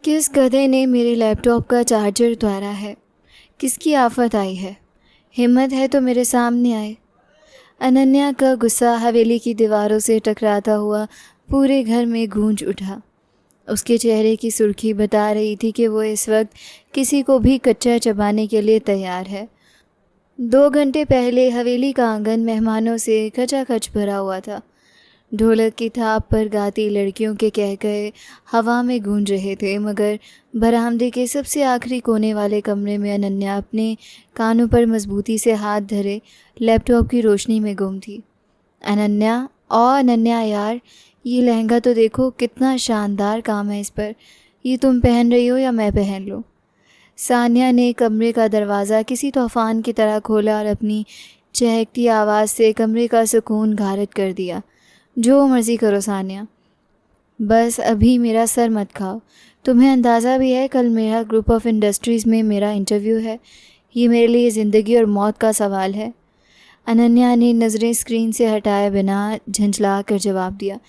किस गधे ने मेरे लैपटॉप का चार्जर उतारा है? किसकी आफत आई है? हिम्मत है तो मेरे सामने आए। अनन्या का गुस्सा हवेली की दीवारों से टकराता हुआ पूरे घर में गूंज उठा। उसके चेहरे की सुर्खी बता रही थी कि वो इस वक्त किसी को भी कच्चा चबाने के लिए तैयार है। 2 घंटे पहले हवेली का आंगन मेहमानों से खचाखच भरा हुआ था। ढोलक की थाप पर गाती लड़कियों के कहकहे हवा में गूंज रहे थे, मगर बरामदे के सबसे आखिरी कोने वाले कमरे में अनन्या अपने कानों पर मजबूती से हाथ धरे लैपटॉप की रोशनी में गुम थी। अनन्या यार, ये लहंगा तो देखो, कितना शानदार काम है इस पर। ये तुम पहन रही हो या मैं पहन लूँ? सानिया ने कमरे का दरवाज़ा किसी तूफान की तरह खोला और अपनी चहकती आवाज़ से कमरे का सुकून गारद कर दिया। जो मर्ज़ी करो सानिया, बस अभी मेरा सर मत खाओ। तुम्हें अंदाज़ा भी है कल मेरा ग्रुप ऑफ इंडस्ट्रीज़ में मेरा इंटरव्यू है। ये मेरे लिए ज़िंदगी और मौत का सवाल है। अनन्या ने नज़रें स्क्रीन से हटाए बिना झंझला कर जवाब दिया।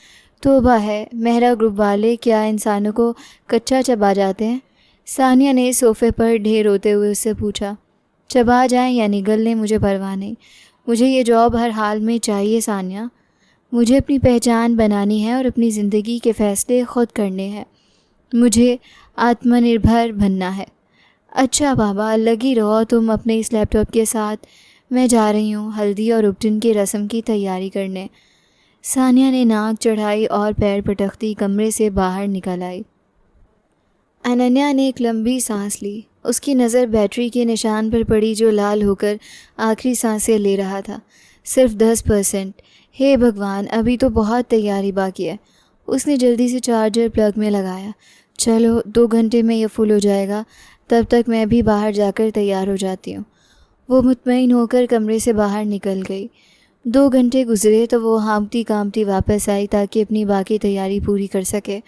तौबा है, मेरा ग्रुप वाले क्या इंसानों को कच्चा चबा जाते हैं? सानिया ने सोफ़े पर ढेर होते हुए उससे पूछा। चबा जाएं या निगल लें, मुझे परवाह नहीं। मुझे ये जॉब हर हाल में चाहिए सानिया। मुझे अपनी पहचान बनानी है और अपनी ज़िंदगी के फ़ैसले ख़ुद करने हैं। मुझे आत्मनिर्भर बनना है। अच्छा बाबा, लगी रहो तुम अपने इस लैपटॉप के साथ। मैं जा रही हूँ हल्दी और उपटन की रस्म की तैयारी करने। सानिया ने नाक चढ़ाई और पैर पटकती कमरे से बाहर निकल आई। अनन्या ने एक लंबी सांस ली। उसकी नज़र बैटरी के निशान पर पड़ी जो लाल होकर आखिरी सांसें ले रहा था। सिर्फ 10%। हे भगवान, अभी तो बहुत तैयारी बाकी है। उसने जल्दी से चार्जर प्लग में लगाया। चलो 2 घंटे में यह फुल हो जाएगा, तब तक मैं भी बाहर जाकर तैयार हो जाती हूँ। वो मुतमईन होकर कमरे से बाहर निकल गई। 2 घंटे गुजरे तो वो हाँफती काँपती वापस आई ताकि अपनी बाकी तैयारी पूरी कर सके,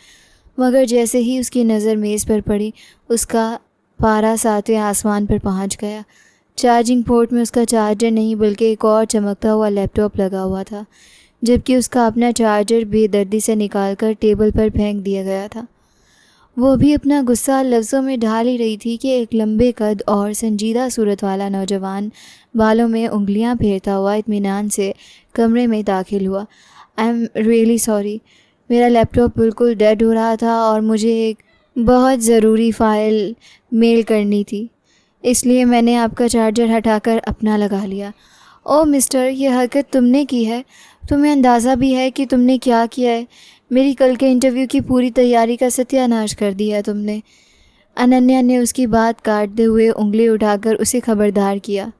मगर जैसे ही उसकी नज़र मेज़ पर पड़ी, उसका पारा 7वें आसमान पर पहुँच गया। चार्जिंग पोर्ट में उसका चार्जर नहीं बल्कि एक और चमकता हुआ लैपटॉप लगा हुआ था, जबकि उसका अपना चार्जर बेदर्दी से निकालकर टेबल पर फेंक दिया गया था। वो भी अपना गुस्सा लफ्ज़ों में ढाल ही रही थी कि एक लंबे कद और संजीदा सूरत वाला नौजवान बालों में उंगलियां फेरता हुआ इत्मीनान से कमरे में दाखिल हुआ। आई एम रियली सॉरी, मेरा लैपटॉप बिल्कुल डेड हो रहा था और मुझे एक बहुत ज़रूरी फ़ाइल मेल करनी थी, इसलिए मैंने आपका चार्जर हटाकर अपना लगा लिया। ओह मिस्टर, ये हरकत तुमने की है। तुम्हें अंदाज़ा भी है कि तुमने क्या किया है? मेरी कल के इंटरव्यू की पूरी तैयारी का सत्यानाश कर दिया है तुमने। अनन्या ने उसकी बात काटते हुए उंगली उठाकर उसे खबरदार किया।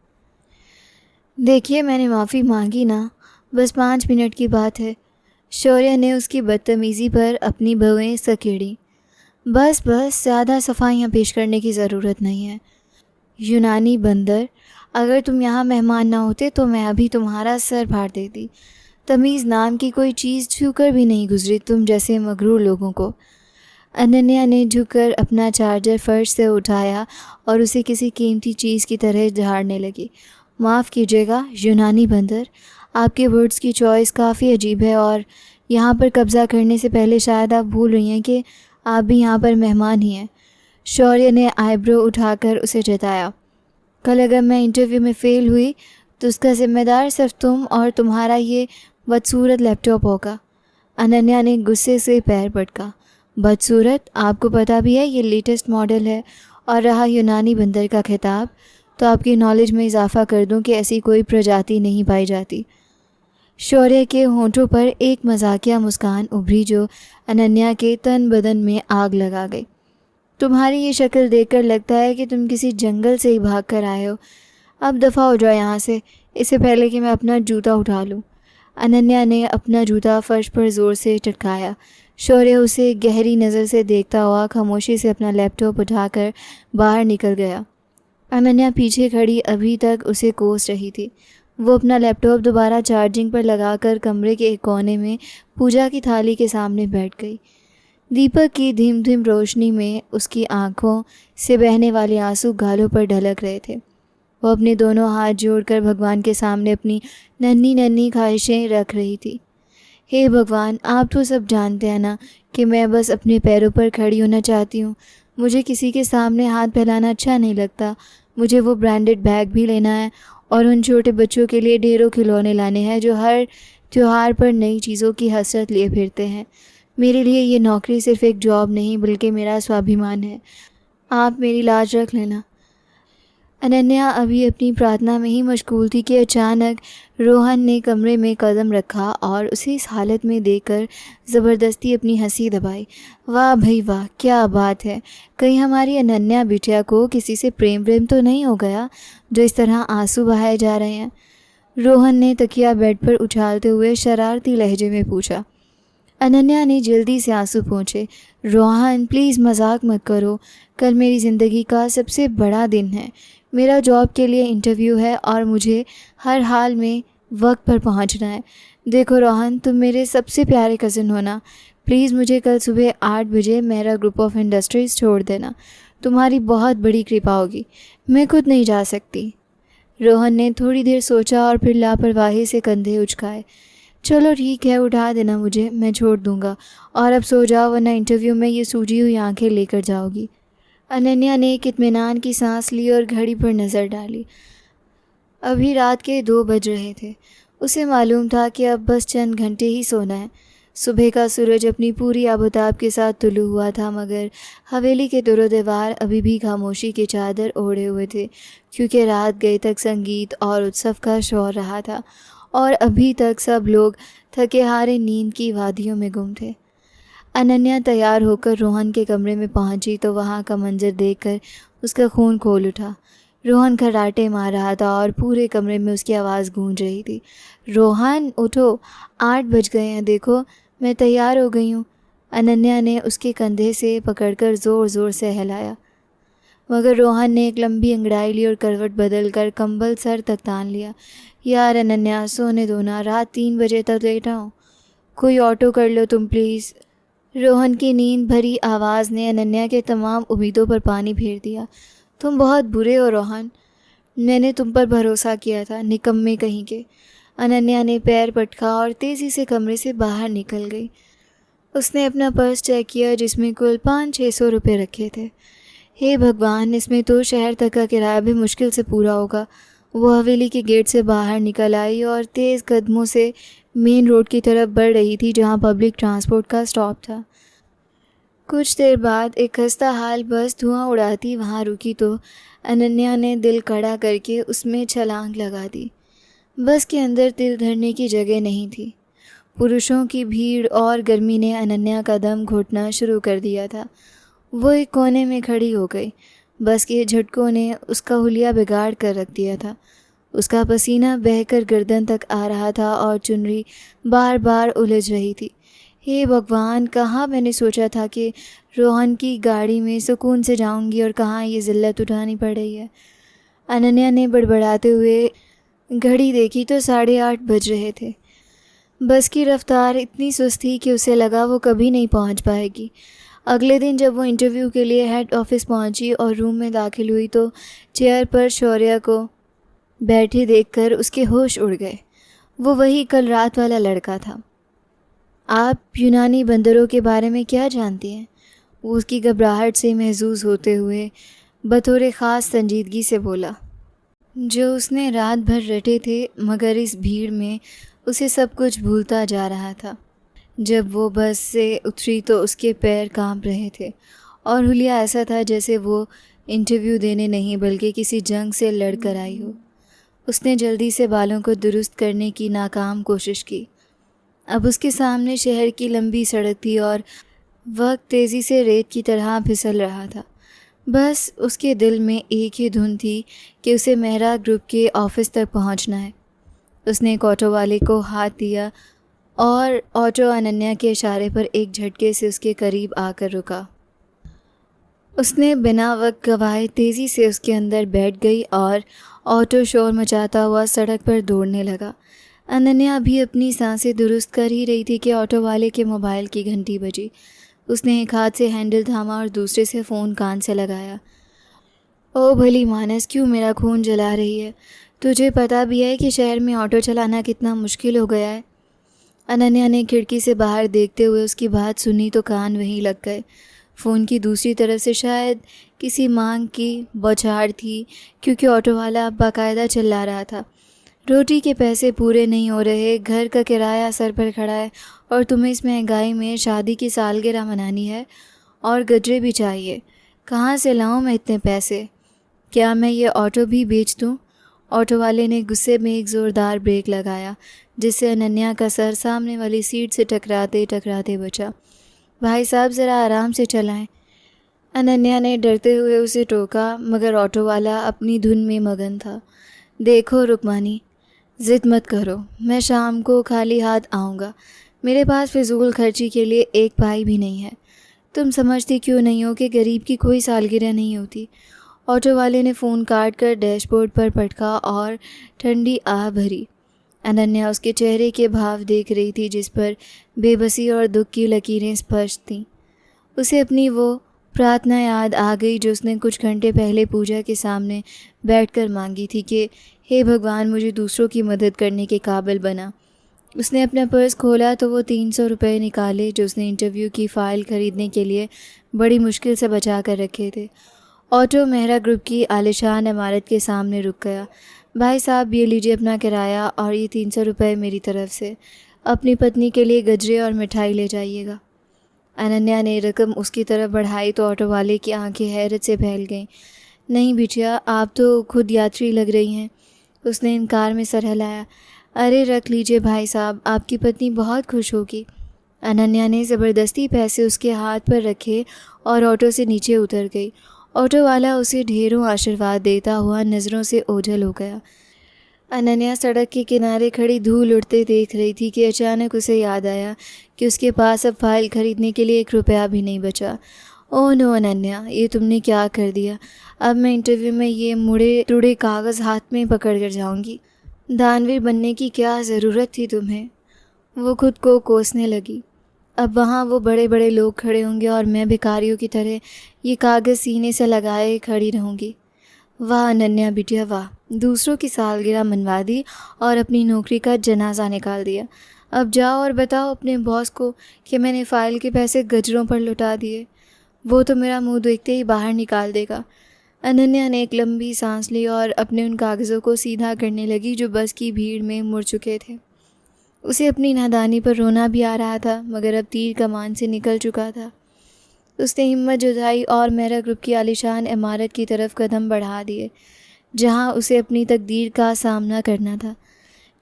देखिए, मैंने माफ़ी मांगी ना, बस 5 मिनट की बात है। शौर्य ने उसकी बदतमीज़ी पर अपनी भवें सकेड़ी। बस ज़्यादा सफाइयाँ पेश करने की ज़रूरत नहीं है। यूनानी बंदर, अगर तुम यहाँ मेहमान ना होते तो मैं अभी तुम्हारा सर फाड़ देती। तमीज़ नाम की कोई चीज़ छूकर भी नहीं गुजरी तुम जैसे मगरूर लोगों को। अनन्या ने झुककर अपना चार्जर फर्श से उठाया और उसे किसी कीमती चीज़ की तरह झाड़ने लगी। माफ़ कीजिएगा यूनानी बंदर, आपके वर्ड्स की चॉइस काफ़ी अजीब है और यहाँ पर कब्ज़ा करने से पहले शायद आप भूल रही हैं कि आप भी यहाँ पर मेहमान ही हैं। शौर्य ने आईब्रो उठाकर उसे जताया। कल अगर मैं इंटरव्यू में फ़ेल हुई तो उसका ज़िम्मेदार सिर्फ तुम और तुम्हारा ये बदसूरत लैपटॉप होगा। अनन्या ने गुस्से से पैर पटका। बदसूरत? आपको पता भी है ये लेटेस्ट मॉडल है। और रहा यूनानी बंदर का खिताब, तो आपकी नॉलेज में इजाफा कर दूं कि ऐसी कोई प्रजाति नहीं पाई जाती। शौर्य के होंठों पर एक मजाकिया मुस्कान उभरी जो अनन्या के तन बदन में आग लगा गई। तुम्हारी ये शक्ल देखकर लगता है कि तुम किसी जंगल से ही भाग कर आए हो। अब दफ़ा हो जाओ यहाँ से, इससे पहले कि मैं अपना जूता उठा लूँ। अनन्या ने अपना जूता फर्श पर ज़ोर से चटकाया। शौर्य उसे गहरी नज़र से देखता हुआ खामोशी से अपना लैपटॉप उठाकर बाहर निकल गया। अनन्या पीछे खड़ी अभी तक उसे कोस रही थी। वो अपना लैपटॉप दोबारा चार्जिंग पर लगाकर कमरे के एक कोने में पूजा की थाली के सामने बैठ गई। दीपक की धीम धीम रोशनी में उसकी आंखों से बहने वाले आंसू गालों पर ढलक रहे थे। वो अपने दोनों हाथ जोड़कर भगवान के सामने अपनी नन्ही नन्ही ख्वाहिशें रख रही थी। हे भगवान, आप तो सब जानते हैं ना कि मैं बस अपने पैरों पर खड़ी होना चाहती हूँ। मुझे किसी के सामने हाथ फैलाना अच्छा नहीं लगता। मुझे वो ब्रांडेड बैग भी लेना है और उन छोटे बच्चों के लिए ढेरों खिलौने लाने हैं जो हर त्योहार पर नई चीज़ों की हसरत लिए फिरते हैं। मेरे लिए ये नौकरी सिर्फ़ एक जॉब नहीं बल्कि मेरा स्वाभिमान है। आप मेरी लाज रख लेना। अनन्या अभी अपनी प्रार्थना में ही मशगूल थी कि अचानक रोहन ने कमरे में कदम रखा और उसे इस हालत में देखकर ज़बरदस्ती अपनी हंसी दबाई। वाह भई वाह, क्या बात है! कहीं हमारी अनन्या बिटिया को किसी से प्रेम तो नहीं हो गया जो इस तरह आंसू बहाए जा रहे हैं। रोहन ने तकिया बेड पर उछालते हुए शरारती लहजे में पूछा। अनन्या ने जल्दी से आंसू पोंछे। रोहन प्लीज़ मजाक मत करो, कल मेरी ज़िंदगी का सबसे बड़ा दिन है। मेरा जॉब के लिए इंटरव्यू है और मुझे हर हाल में वक्त पर पहुंचना है। देखो रोहन, तुम मेरे सबसे प्यारे कज़न हो ना। प्लीज़ मुझे कल सुबह 8 बजे मेरा ग्रुप ऑफ इंडस्ट्रीज़ छोड़ देना। तुम्हारी बहुत बड़ी कृपा होगी। मैं खुद नहीं जा सकती। रोहन ने थोड़ी देर सोचा और फिर लापरवाही से कंधे उचकाए। चलो ठीक है, उठा देना मुझे, मैं छोड़ दूँगा। और अब सो जाओ वरना इंटरव्यू में ये सूजी हुई आंखें लेकर जाओगी। अनन्या ने एक इत्मीनान की सांस ली और घड़ी पर नज़र डाली। अभी रात के 2 बज रहे थे। उसे मालूम था कि अब बस चंद घंटे ही सोना है। सुबह का सूरज अपनी पूरी आबोताब के साथ तुलू हुआ था, मगर हवेली के दरो दीवार अभी भी खामोशी की चादर ओढ़े हुए थे, क्योंकि रात गए तक संगीत और उत्सव का शोर रहा था और अभी तक सब लोग थके हारे नींद की वादियों में गुम थे। अनन्या तैयार होकर रोहन के कमरे में पहुंची तो वहां का मंजर देखकर उसका खून खोल उठा। रोहन खर्राटे मार रहा था और पूरे कमरे में उसकी आवाज़ गूंज रही थी। रोहन उठो, 8 बज गए हैं, देखो मैं तैयार हो गई हूँ। अनन्या ने उसके कंधे से पकड़कर ज़ोर ज़ोर से हिलाया, मगर रोहन ने एक लंबी अंगड़ाई ली और करवट बदल कर कंबल सर तक तान लिया। यार अनन्या, सोने दो ना, रात 3 बजे तक लेटा हूँ। कोई ऑटो कर लो तुम प्लीज़। रोहन की नींद भरी आवाज़ ने अनन्या के तमाम उम्मीदों पर पानी फेर दिया। तुम बहुत बुरे हो रोहन, मैंने तुम पर भरोसा किया था, निकम्मे कहीं के। अनन्या ने पैर पटका और तेज़ी से कमरे से बाहर निकल गई। उसने अपना पर्स चेक किया जिसमें कुल 500-600 रुपये रखे थे। हे भगवान, इसमें तो शहर तक का किराया भी मुश्किल से पूरा होगा। वो हवेली के गेट से बाहर निकल आई और तेज़ कदमों से मेन रोड की तरफ बढ़ रही थी जहाँ पब्लिक ट्रांसपोर्ट का स्टॉप था। कुछ देर बाद एक खस्ता हाल बस धुआं उड़ाती वहाँ रुकी तो अनन्या ने दिल कड़ा करके उसमें छलांग लगा दी। बस के अंदर तिल धरने की जगह नहीं थी। पुरुषों की भीड़ और गर्मी ने अनन्या का दम घुटना शुरू कर दिया था। वो एक कोने में खड़ी हो गई। बस के झटकों ने उसका हुलिया बिगाड़ कर रख दिया था। उसका पसीना बहकर गर्दन तक आ रहा था और चुनरी बार बार उलझ रही थी। हे भगवान, कहाँ मैंने सोचा था कि रोहन की गाड़ी में सुकून से जाऊंगी और कहाँ ये ज़िल्लत उठानी पड़ रही है। अनन्या ने बड़बड़ाते हुए घड़ी देखी तो 8:30 बज रहे थे। बस की रफ्तार इतनी सुस्त थी कि उसे लगा वो कभी नहीं पहुंच पाएगी। अगले दिन जब वो इंटरव्यू के लिए हेड ऑफिस पहुंची और रूम में दाखिल हुई तो चेयर पर शौर्या को बैठे देखकर उसके होश उड़ गए। वो वही कल रात वाला लड़का था। आप यूनानी बंदरों के बारे में क्या जानती हैं? वो उसकी घबराहट से महसूस होते हुए बतौर ख़ास संजीदगी से बोला, जो उसने रात भर रटे थे, मगर इस भीड़ में उसे सब कुछ भूलता जा रहा था। जब वो बस से उतरी तो उसके पैर कांप रहे थे और हुलिया ऐसा था जैसे वो इंटरव्यू देने नहीं बल्कि किसी जंग से लड़ कर आई हो। उसने जल्दी से बालों को दुरुस्त करने की नाकाम कोशिश की। अब उसके सामने शहर की लंबी सड़क थी और वक्त तेज़ी से रेत की तरह फिसल रहा था। बस उसके दिल में एक ही धुन थी कि उसे मेहरा ग्रुप के ऑफिस तक पहुंचना है। उसने एक ऑटो वाले को हाथ दिया और ऑटो अनन्या के इशारे पर एक झटके से उसके करीब आकर रुका। उसने बिना वक्त गवाए तेज़ी से उसके अंदर बैठ गई और ऑटो शोर मचाता हुआ सड़क पर दौड़ने लगा। अनन्या भी अपनी सांसें दुरुस्त कर ही रही थी कि ऑटो वाले के मोबाइल की घंटी बजी। उसने एक हाथ से हैंडल थामा और दूसरे से फ़ोन कान से लगाया। ओ भली मानस, क्यों मेरा खून जला रही है? तुझे पता भी है कि शहर में ऑटो चलाना कितना मुश्किल हो गया है। अनन्या ने खिड़की से बाहर देखते हुए उसकी बात सुनी तो कान वहीं लग गए। फ़ोन की दूसरी तरफ से शायद किसी मांग की बौछार थी, क्योंकि ऑटो वाला अब बाकायदा चिल्ला रहा था, रोटी के पैसे पूरे नहीं हो रहे, घर का किराया सर पर खड़ा है और तुम्हें इस महंगाई में शादी की सालगिरह मनानी है और गजरे भी चाहिए। कहाँ से लाऊं मैं इतने पैसे? क्या मैं ये ऑटो भी बेच दूं? ऑटो वाले ने गुस्से में एक ज़ोरदार ब्रेक लगाया, जिससे अनन्या का सर सामने वाली सीट से टकराते टकराते बचा। भाई साहब ज़रा आराम से चलाएं। अनन्या ने डरते हुए उसे टोका, मगर ऑटो वाला अपनी धुन में मगन था। देखो रुकमानी, ज़िद मत करो, मैं शाम को खाली हाथ आऊँगा। मेरे पास फिजूल खर्ची के लिए एक पाई भी नहीं है। तुम समझती क्यों नहीं हो कि गरीब की कोई सालगिरह नहीं होती? ऑटो वाले ने फ़ोन काट कर डैशबोर्ड पर पटका और ठंडी आह भरी। अनन्या उसके चेहरे के भाव देख रही थी, जिस पर बेबसी और दुख की लकीरें स्पष्ट थीं। उसे अपनी वो प्रार्थना याद आ गई जो उसने कुछ घंटे पहले पूजा के सामने बैठकर मांगी थी कि हे भगवान, मुझे दूसरों की मदद करने के काबिल बना। उसने अपना पर्स खोला तो वो 300 रुपये निकाले जो उसने इंटरव्यू की फ़ाइल ख़रीदने के लिए बड़ी मुश्किल से बचा कर रखे थे। ऑटो मेहरा ग्रुप की आलिशान इमारत के सामने रुक गया। भाई साहब, ये लीजिए अपना किराया और ये 300 रुपये मेरी तरफ़ से। अपनी पत्नी के लिए गजरे और मिठाई ले जाइएगा। अनन्या ने रकम उसकी तरफ बढ़ाई तो ऑटो वाले की आंखें हैरत से फैल गईं। नहीं बिटिया, आप तो खुद यात्री लग रही हैं। उसने इनकार में सर हिलाया। अरे रख लीजिए भाई साहब, आपकी पत्नी बहुत खुश होगी। अनन्या ने ज़बरदस्ती पैसे उसके हाथ पर रखे और ऑटो से नीचे उतर गई। ऑटो वाला उसे ढेरों आशीर्वाद देता हुआ नज़रों से ओझल हो गया। अनन्या सड़क के किनारे खड़ी धूल उड़ते देख रही थी कि अचानक उसे याद आया कि उसके पास अब फ़ाइल ख़रीदने के लिए 1 रुपया भी नहीं बचा। ओह नो अनन्या, ये तुमने क्या कर दिया? अब मैं इंटरव्यू में ये मुड़े टुड़े कागज़ हाथ में पकड़ कर जाऊँगी। दानवीर बनने की क्या ज़रूरत थी तुम्हें? वो खुद को कोसने लगी। अब वहाँ वो बड़े बड़े लोग खड़े होंगे और मैं भिखारियों की तरह ये कागज़ सीने से लगाए खड़ी रहूँगी। वाह अनन्या बिटिया वाह, दूसरों की सालगिरह मनवा दी और अपनी नौकरी का जनाजा निकाल दिया। अब जाओ और बताओ अपने बॉस को कि मैंने फ़ाइल के पैसे गजरों पर लुटा दिए। वो तो मेरा मुंह देखते ही बाहर निकाल देगा। अनन्या ने एक लंबी सांस ली और अपने उन कागज़ों को सीधा करने लगी जो बस की भीड़ में मुड़ चुके थे। उसे अपनी नादानी पर रोना भी आ रहा था, मगर अब तीर कमान से निकल चुका था। उसने हिम्मत जुटाई और मेहरा ग्रुप की आलीशान इमारत की तरफ कदम बढ़ा दिए, जहां उसे अपनी तकदीर का सामना करना था।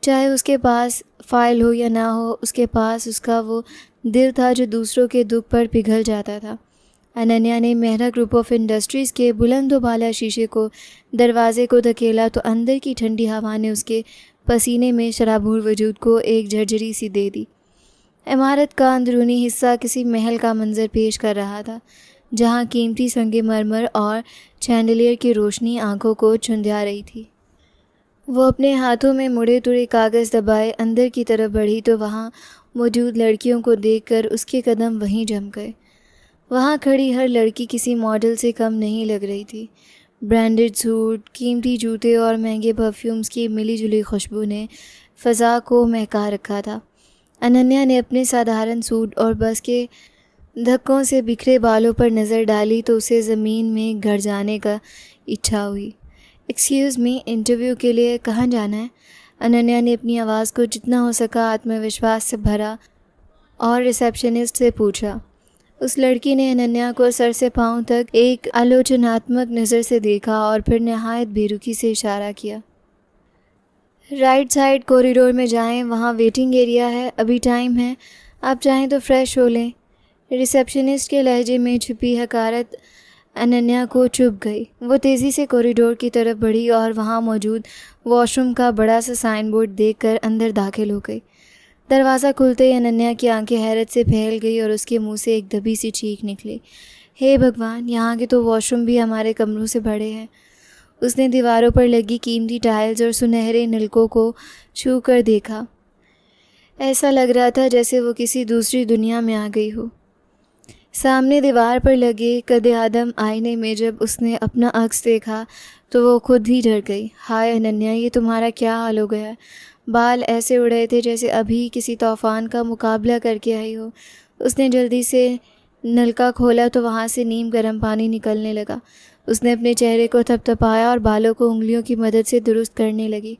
चाहे उसके पास फ़ाइल हो या ना हो, उसके पास उसका वो दिल था जो दूसरों के दुख पर पिघल जाता था। अनन्या ने मेहरा ग्रुप ऑफ इंडस्ट्रीज़ के बुलंदोबाला शीशे को दरवाजे को धकेला तो अंदर की ठंडी हवा ने उसके पसीने में शराबूर वजूद को एक झरझरी सी दे दी। इमारत का अंदरूनी हिस्सा किसी महल का मंजर पेश कर रहा था, जहां कीमती संगमरमर और चैंडलियर की रोशनी आंखों को चुंधिया रही थी। वो अपने हाथों में मुड़े तुड़े कागज़ दबाए अंदर की तरफ बढ़ी तो वहां मौजूद लड़कियों को देखकर उसके कदम वहीं जम गए। वहां खड़ी हर लड़की किसी मॉडल से कम नहीं लग रही थी। ब्रांडेड सूट, कीमती जूते और महंगे परफ्यूम्स की मिलीजुली खुशबू ने फ़ज़ा को महका रखा था। अनन्या ने अपने साधारण सूट और बस के धक्कों से बिखरे बालों पर नज़र डाली तो उसे ज़मीन में घर जाने का इच्छा हुई। एक्सक्यूज़ मी, इंटरव्यू के लिए कहाँ जाना है? अनन्या ने अपनी आवाज़ को जितना हो सका आत्मविश्वास से भरा और रिसेप्शनिस्ट से पूछा। उस लड़की ने अनन्या को सर से पांव तक एक आलोचनात्मक नज़र से देखा और फिर नहायत बेरुखी से इशारा किया। राइट साइड कॉरिडोर में जाएं, वहाँ वेटिंग एरिया है, अभी टाइम है, आप चाहें तो फ्रेश हो लें। रिसेप्शनिस्ट के लहजे में छुपी हकारत अनन्या को चुभ गई। वो तेज़ी से कॉरिडोर की तरफ बढ़ी और वहाँ मौजूद वॉशरूम का बड़ा सा साइन बोर्ड देखकर अंदर दाखिल हो गई। दरवाज़ा खुलते ही अनन्या की आंखें हैरत से फैल गई और उसके मुंह से एक दबी सी चीख निकली। हे भगवान, यहाँ के तो वॉशरूम भी हमारे कमरों से बड़े हैं। उसने दीवारों पर लगी कीमती टाइल्स और सुनहरे नलकों को छू कर देखा। ऐसा लग रहा था जैसे वो किसी दूसरी दुनिया में आ गई हो। सामने दीवार पर लगे कदे आदम आईने में जब उसने अपना अक्स देखा तो वो खुद ही डर गई। हाय अनन्या, ये तुम्हारा क्या हाल हो गया है? बाल ऐसे उड़ रहे थे जैसे अभी किसी तूफान का मुकाबला करके आई हो। उसने जल्दी से नलका खोला तो वहाँ से नीम गर्म पानी निकलने लगा। उसने अपने चेहरे को थपथपाया और बालों को उंगलियों की मदद से दुरुस्त करने लगी।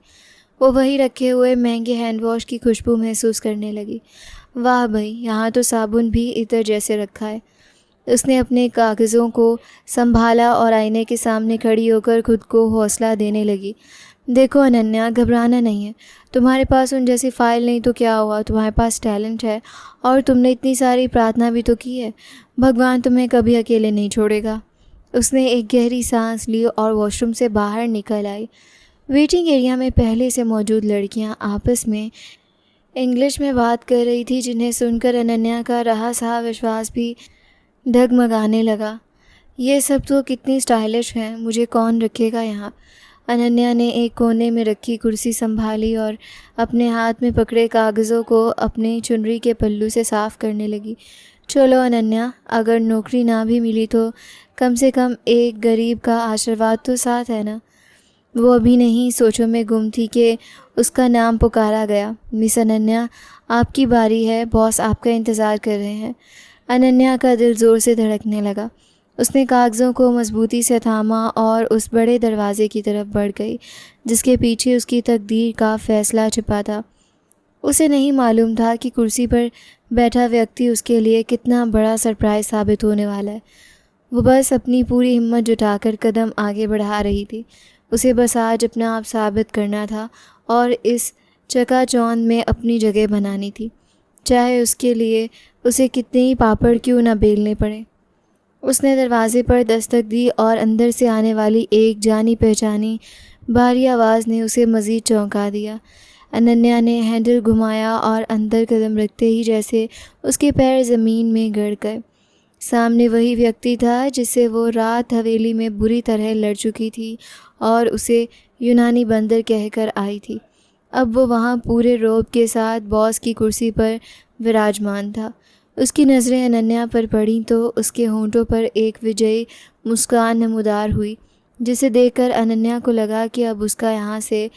वो वहीं रखे हुए महंगे हैंड वॉश की खुशबू महसूस करने लगी। वाह भाई, यहाँ तो साबुन भी इतर जैसे रखा है। उसने अपने कागज़ों को संभाला और आईने के सामने खड़ी होकर खुद को हौसला देने लगी। देखो अनन्या, घबराना नहीं है। तुम्हारे पास उन जैसी फ़ाइल नहीं तो क्या हुआ, तुम्हारे पास टैलेंट है और तुमने इतनी सारी प्रार्थना भी तो की है। भगवान तुम्हें कभी अकेले नहीं छोड़ेगा। उसने एक गहरी सांस ली और वॉशरूम से बाहर निकल आई। वेटिंग एरिया में पहले से मौजूद लड़कियां आपस में इंग्लिश में बात कर रही थी, जिन्हें सुनकर अनन्या का रहा सहा विश्वास भी डगमगाने लगा। ये सब तो कितनी स्टाइलिश हैं, मुझे कौन रखेगा यहाँ। अनन्या ने एक कोने में रखी कुर्सी संभाली और अपने हाथ में पकड़े कागज़ों को अपने चुनरी के पल्लू से साफ़ करने लगी। चलो अनन्या, अगर नौकरी ना भी मिली तो कम से कम एक गरीब का आशीर्वाद तो साथ है ना। वो अभी नहीं सोचों में गुम थी कि उसका नाम पुकारा गया। मिस अनन्या, आपकी बारी है, बॉस आपका इंतज़ार कर रहे हैं। अनन्या का दिल ज़ोर से धड़कने लगा। उसने कागज़ों को मजबूती से थामा और उस बड़े दरवाजे की तरफ बढ़ गई जिसके पीछे उसकी तकदीर का फ़ैसला छिपा था। उसे नहीं मालूम था कि कुर्सी पर बैठा व्यक्ति उसके लिए कितना बड़ा सरप्राइज़ साबित होने वाला है। वो बस अपनी पूरी हिम्मत जुटाकर कदम आगे बढ़ा रही थी। उसे बस आज अपना आप साबित करना था और इस चकाचौंध में अपनी जगह बनानी थी, चाहे उसके लिए उसे कितने ही पापड़ क्यों न बेलने पड़े। उसने दरवाजे पर दस्तक दी और अंदर से आने वाली एक जानी पहचानी भारी आवाज़ ने उसे मज़ीद चौंका दिया। अनन्या ने हैंडल घुमाया और अंदर कदम रखते ही जैसे उसके पैर ज़मीन में गड़ गए। सामने वही व्यक्ति था जिससे वो रात हवेली में बुरी तरह लड़ चुकी थी और उसे यूनानी बंदर कहकर आई थी। अब वो वहाँ पूरे रौब के साथ बॉस की कुर्सी पर विराजमान था। उसकी नज़रें अनन्या पर पड़ीं तो उसके होंठों पर एक विजयी मुस्कान नमूदार हुई, जिसे देखकर अनन्या को लगा कि अब उसका यहाँ से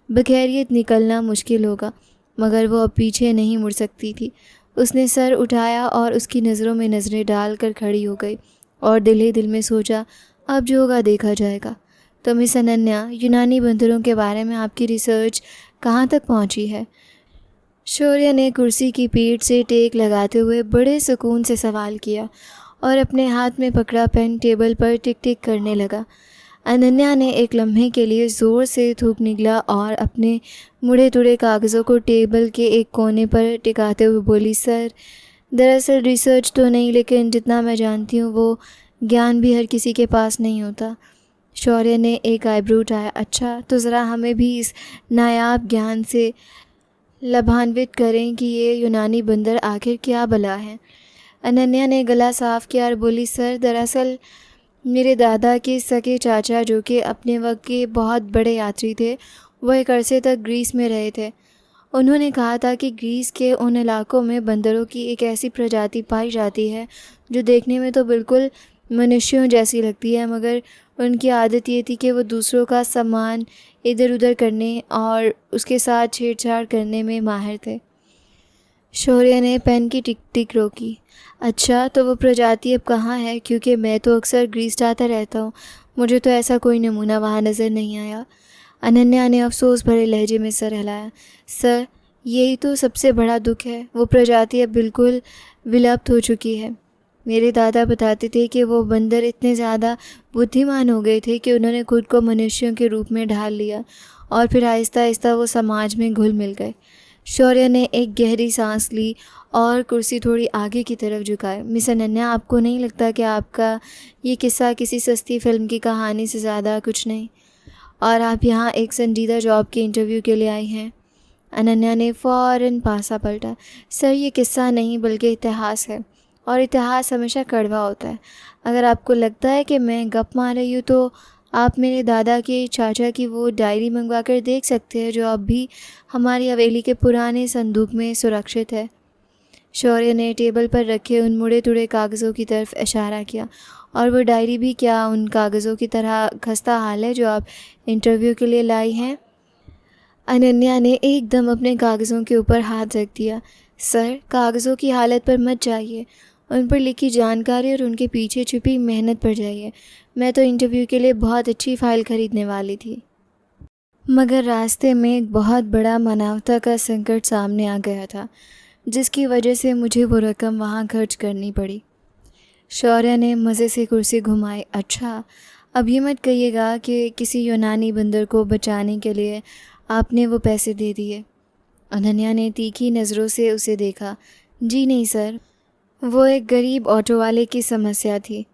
बखैरियत निकलना मुश्किल होगा, मगर वो अब पीछे नहीं मुड़ सकती थी। उसने सर उठाया और उसकी नज़रों में नज़रें डालकर खड़ी हो गई और दिल ही दिल में सोचा, अब जो होगा देखा जाएगा। तो मिस अनन्या, यूनानी बंदरों के बारे में आपकी रिसर्च कहाँ तक पहुँची है? शौर्य ने कुर्सी की पीठ से टेक लगाते हुए बड़े सुकून से सवाल किया और अपने हाथ में पकड़ा पेन टेबल पर टिक टिक करने लगा। अनन्या ने एक लम्हे के लिए ज़ोर से थूक निकला और अपने मुड़े तुड़े कागज़ों को टेबल के एक कोने पर टिकाते हुए बोली, सर, दरअसल रिसर्च तो नहीं, लेकिन जितना मैं जानती हूँ वो ज्ञान भी हर किसी के पास नहीं होता। शौर्य ने एक आईब्रो उठाया। अच्छा, तो ज़रा हमें भी इस नायाब ज्ञान से लाभान्वित करें कि ये यूनानी बंदर आखिर क्या बला है। अनन्या ने गला साफ़ किया और बोली, सर, दरअसल मेरे दादा के सगे चाचा, जो कि अपने वक्त के बहुत बड़े यात्री थे, वो एक अरसे तक ग्रीस में रहे थे। उन्होंने कहा था कि ग्रीस के उन इलाकों में बंदरों की एक ऐसी प्रजाति पाई जाती है जो देखने में तो बिल्कुल मनुष्यों जैसी लगती है, मगर उनकी आदत ये थी कि वो दूसरों का सामान इधर उधर करने और उसके साथ छेड़छाड़ करने में माहिर थे। शौर्य ने पेन की टिक टिक रोकी। अच्छा, तो वो प्रजाति अब कहाँ है? क्योंकि मैं तो अक्सर ग्रीस जाता रहता हूँ, मुझे तो ऐसा कोई नमूना वहाँ नज़र नहीं आया। अनन्या ने अफसोस भरे लहजे में सर हिलाया। सर, यही तो सबसे बड़ा दुख है, वो प्रजाति अब बिल्कुल विलुप्त हो चुकी है। मेरे दादा बताते थे कि वो बंदर इतने ज़्यादा बुद्धिमान हो गए थे कि उन्होंने खुद को मनुष्यों के रूप में ढाल लिया और फिर आहिस्ता आहिस्ता वो समाज में घुल मिल गए। शौर्य ने एक गहरी सांस ली और कुर्सी थोड़ी आगे की तरफ झुकाई। मिस अनन्या, आपको नहीं लगता कि आपका ये किस्सा किसी सस्ती फिल्म की कहानी से ज़्यादा कुछ नहीं, और आप यहाँ एक संजीदा जॉब के इंटरव्यू के लिए आई हैं? अनन्या ने फ़ौरन पासा पलटा। सर, ये किस्सा नहीं बल्कि इतिहास है, और इतिहास हमेशा कड़वा होता है। अगर आपको लगता है कि मैं गप मार रही हूँ तो आप मेरे दादा के चाचा की वो डायरी मंगवा कर देख सकते हैं जो अब भी हमारी हवेली के पुराने संदूक में सुरक्षित है। शौर्य ने टेबल पर रखे उन मुड़े तुड़े कागज़ों की तरफ इशारा किया। और वो डायरी भी क्या उन कागज़ों की तरह खस्ता हाल है जो आप इंटरव्यू के लिए लाई हैं? अनन्या ने एकदम अपने कागज़ों के ऊपर हाथ रख दिया। सर, कागज़ों की हालत पर मत जाइए, उन पर लिखी जानकारी और उनके पीछे छुपी मेहनत पर जाइए। मैं तो इंटरव्यू के लिए बहुत अच्छी फ़ाइल ख़रीदने वाली थी, मगर रास्ते में एक बहुत बड़ा मानवता का संकट सामने आ गया था, जिसकी वजह से मुझे वो रकम वहाँ खर्च करनी पड़ी। शौर्य ने मज़े से कुर्सी घुमाई। अच्छा, अब ये मत कहिएगा कि किसी यूनानी बंदर को बचाने के लिए आपने वो पैसे दे दिए। अनन्या ने तीखी नज़रों से उसे देखा। जी नहीं सर, वो एक गरीब ऑटो वाले की समस्या थी,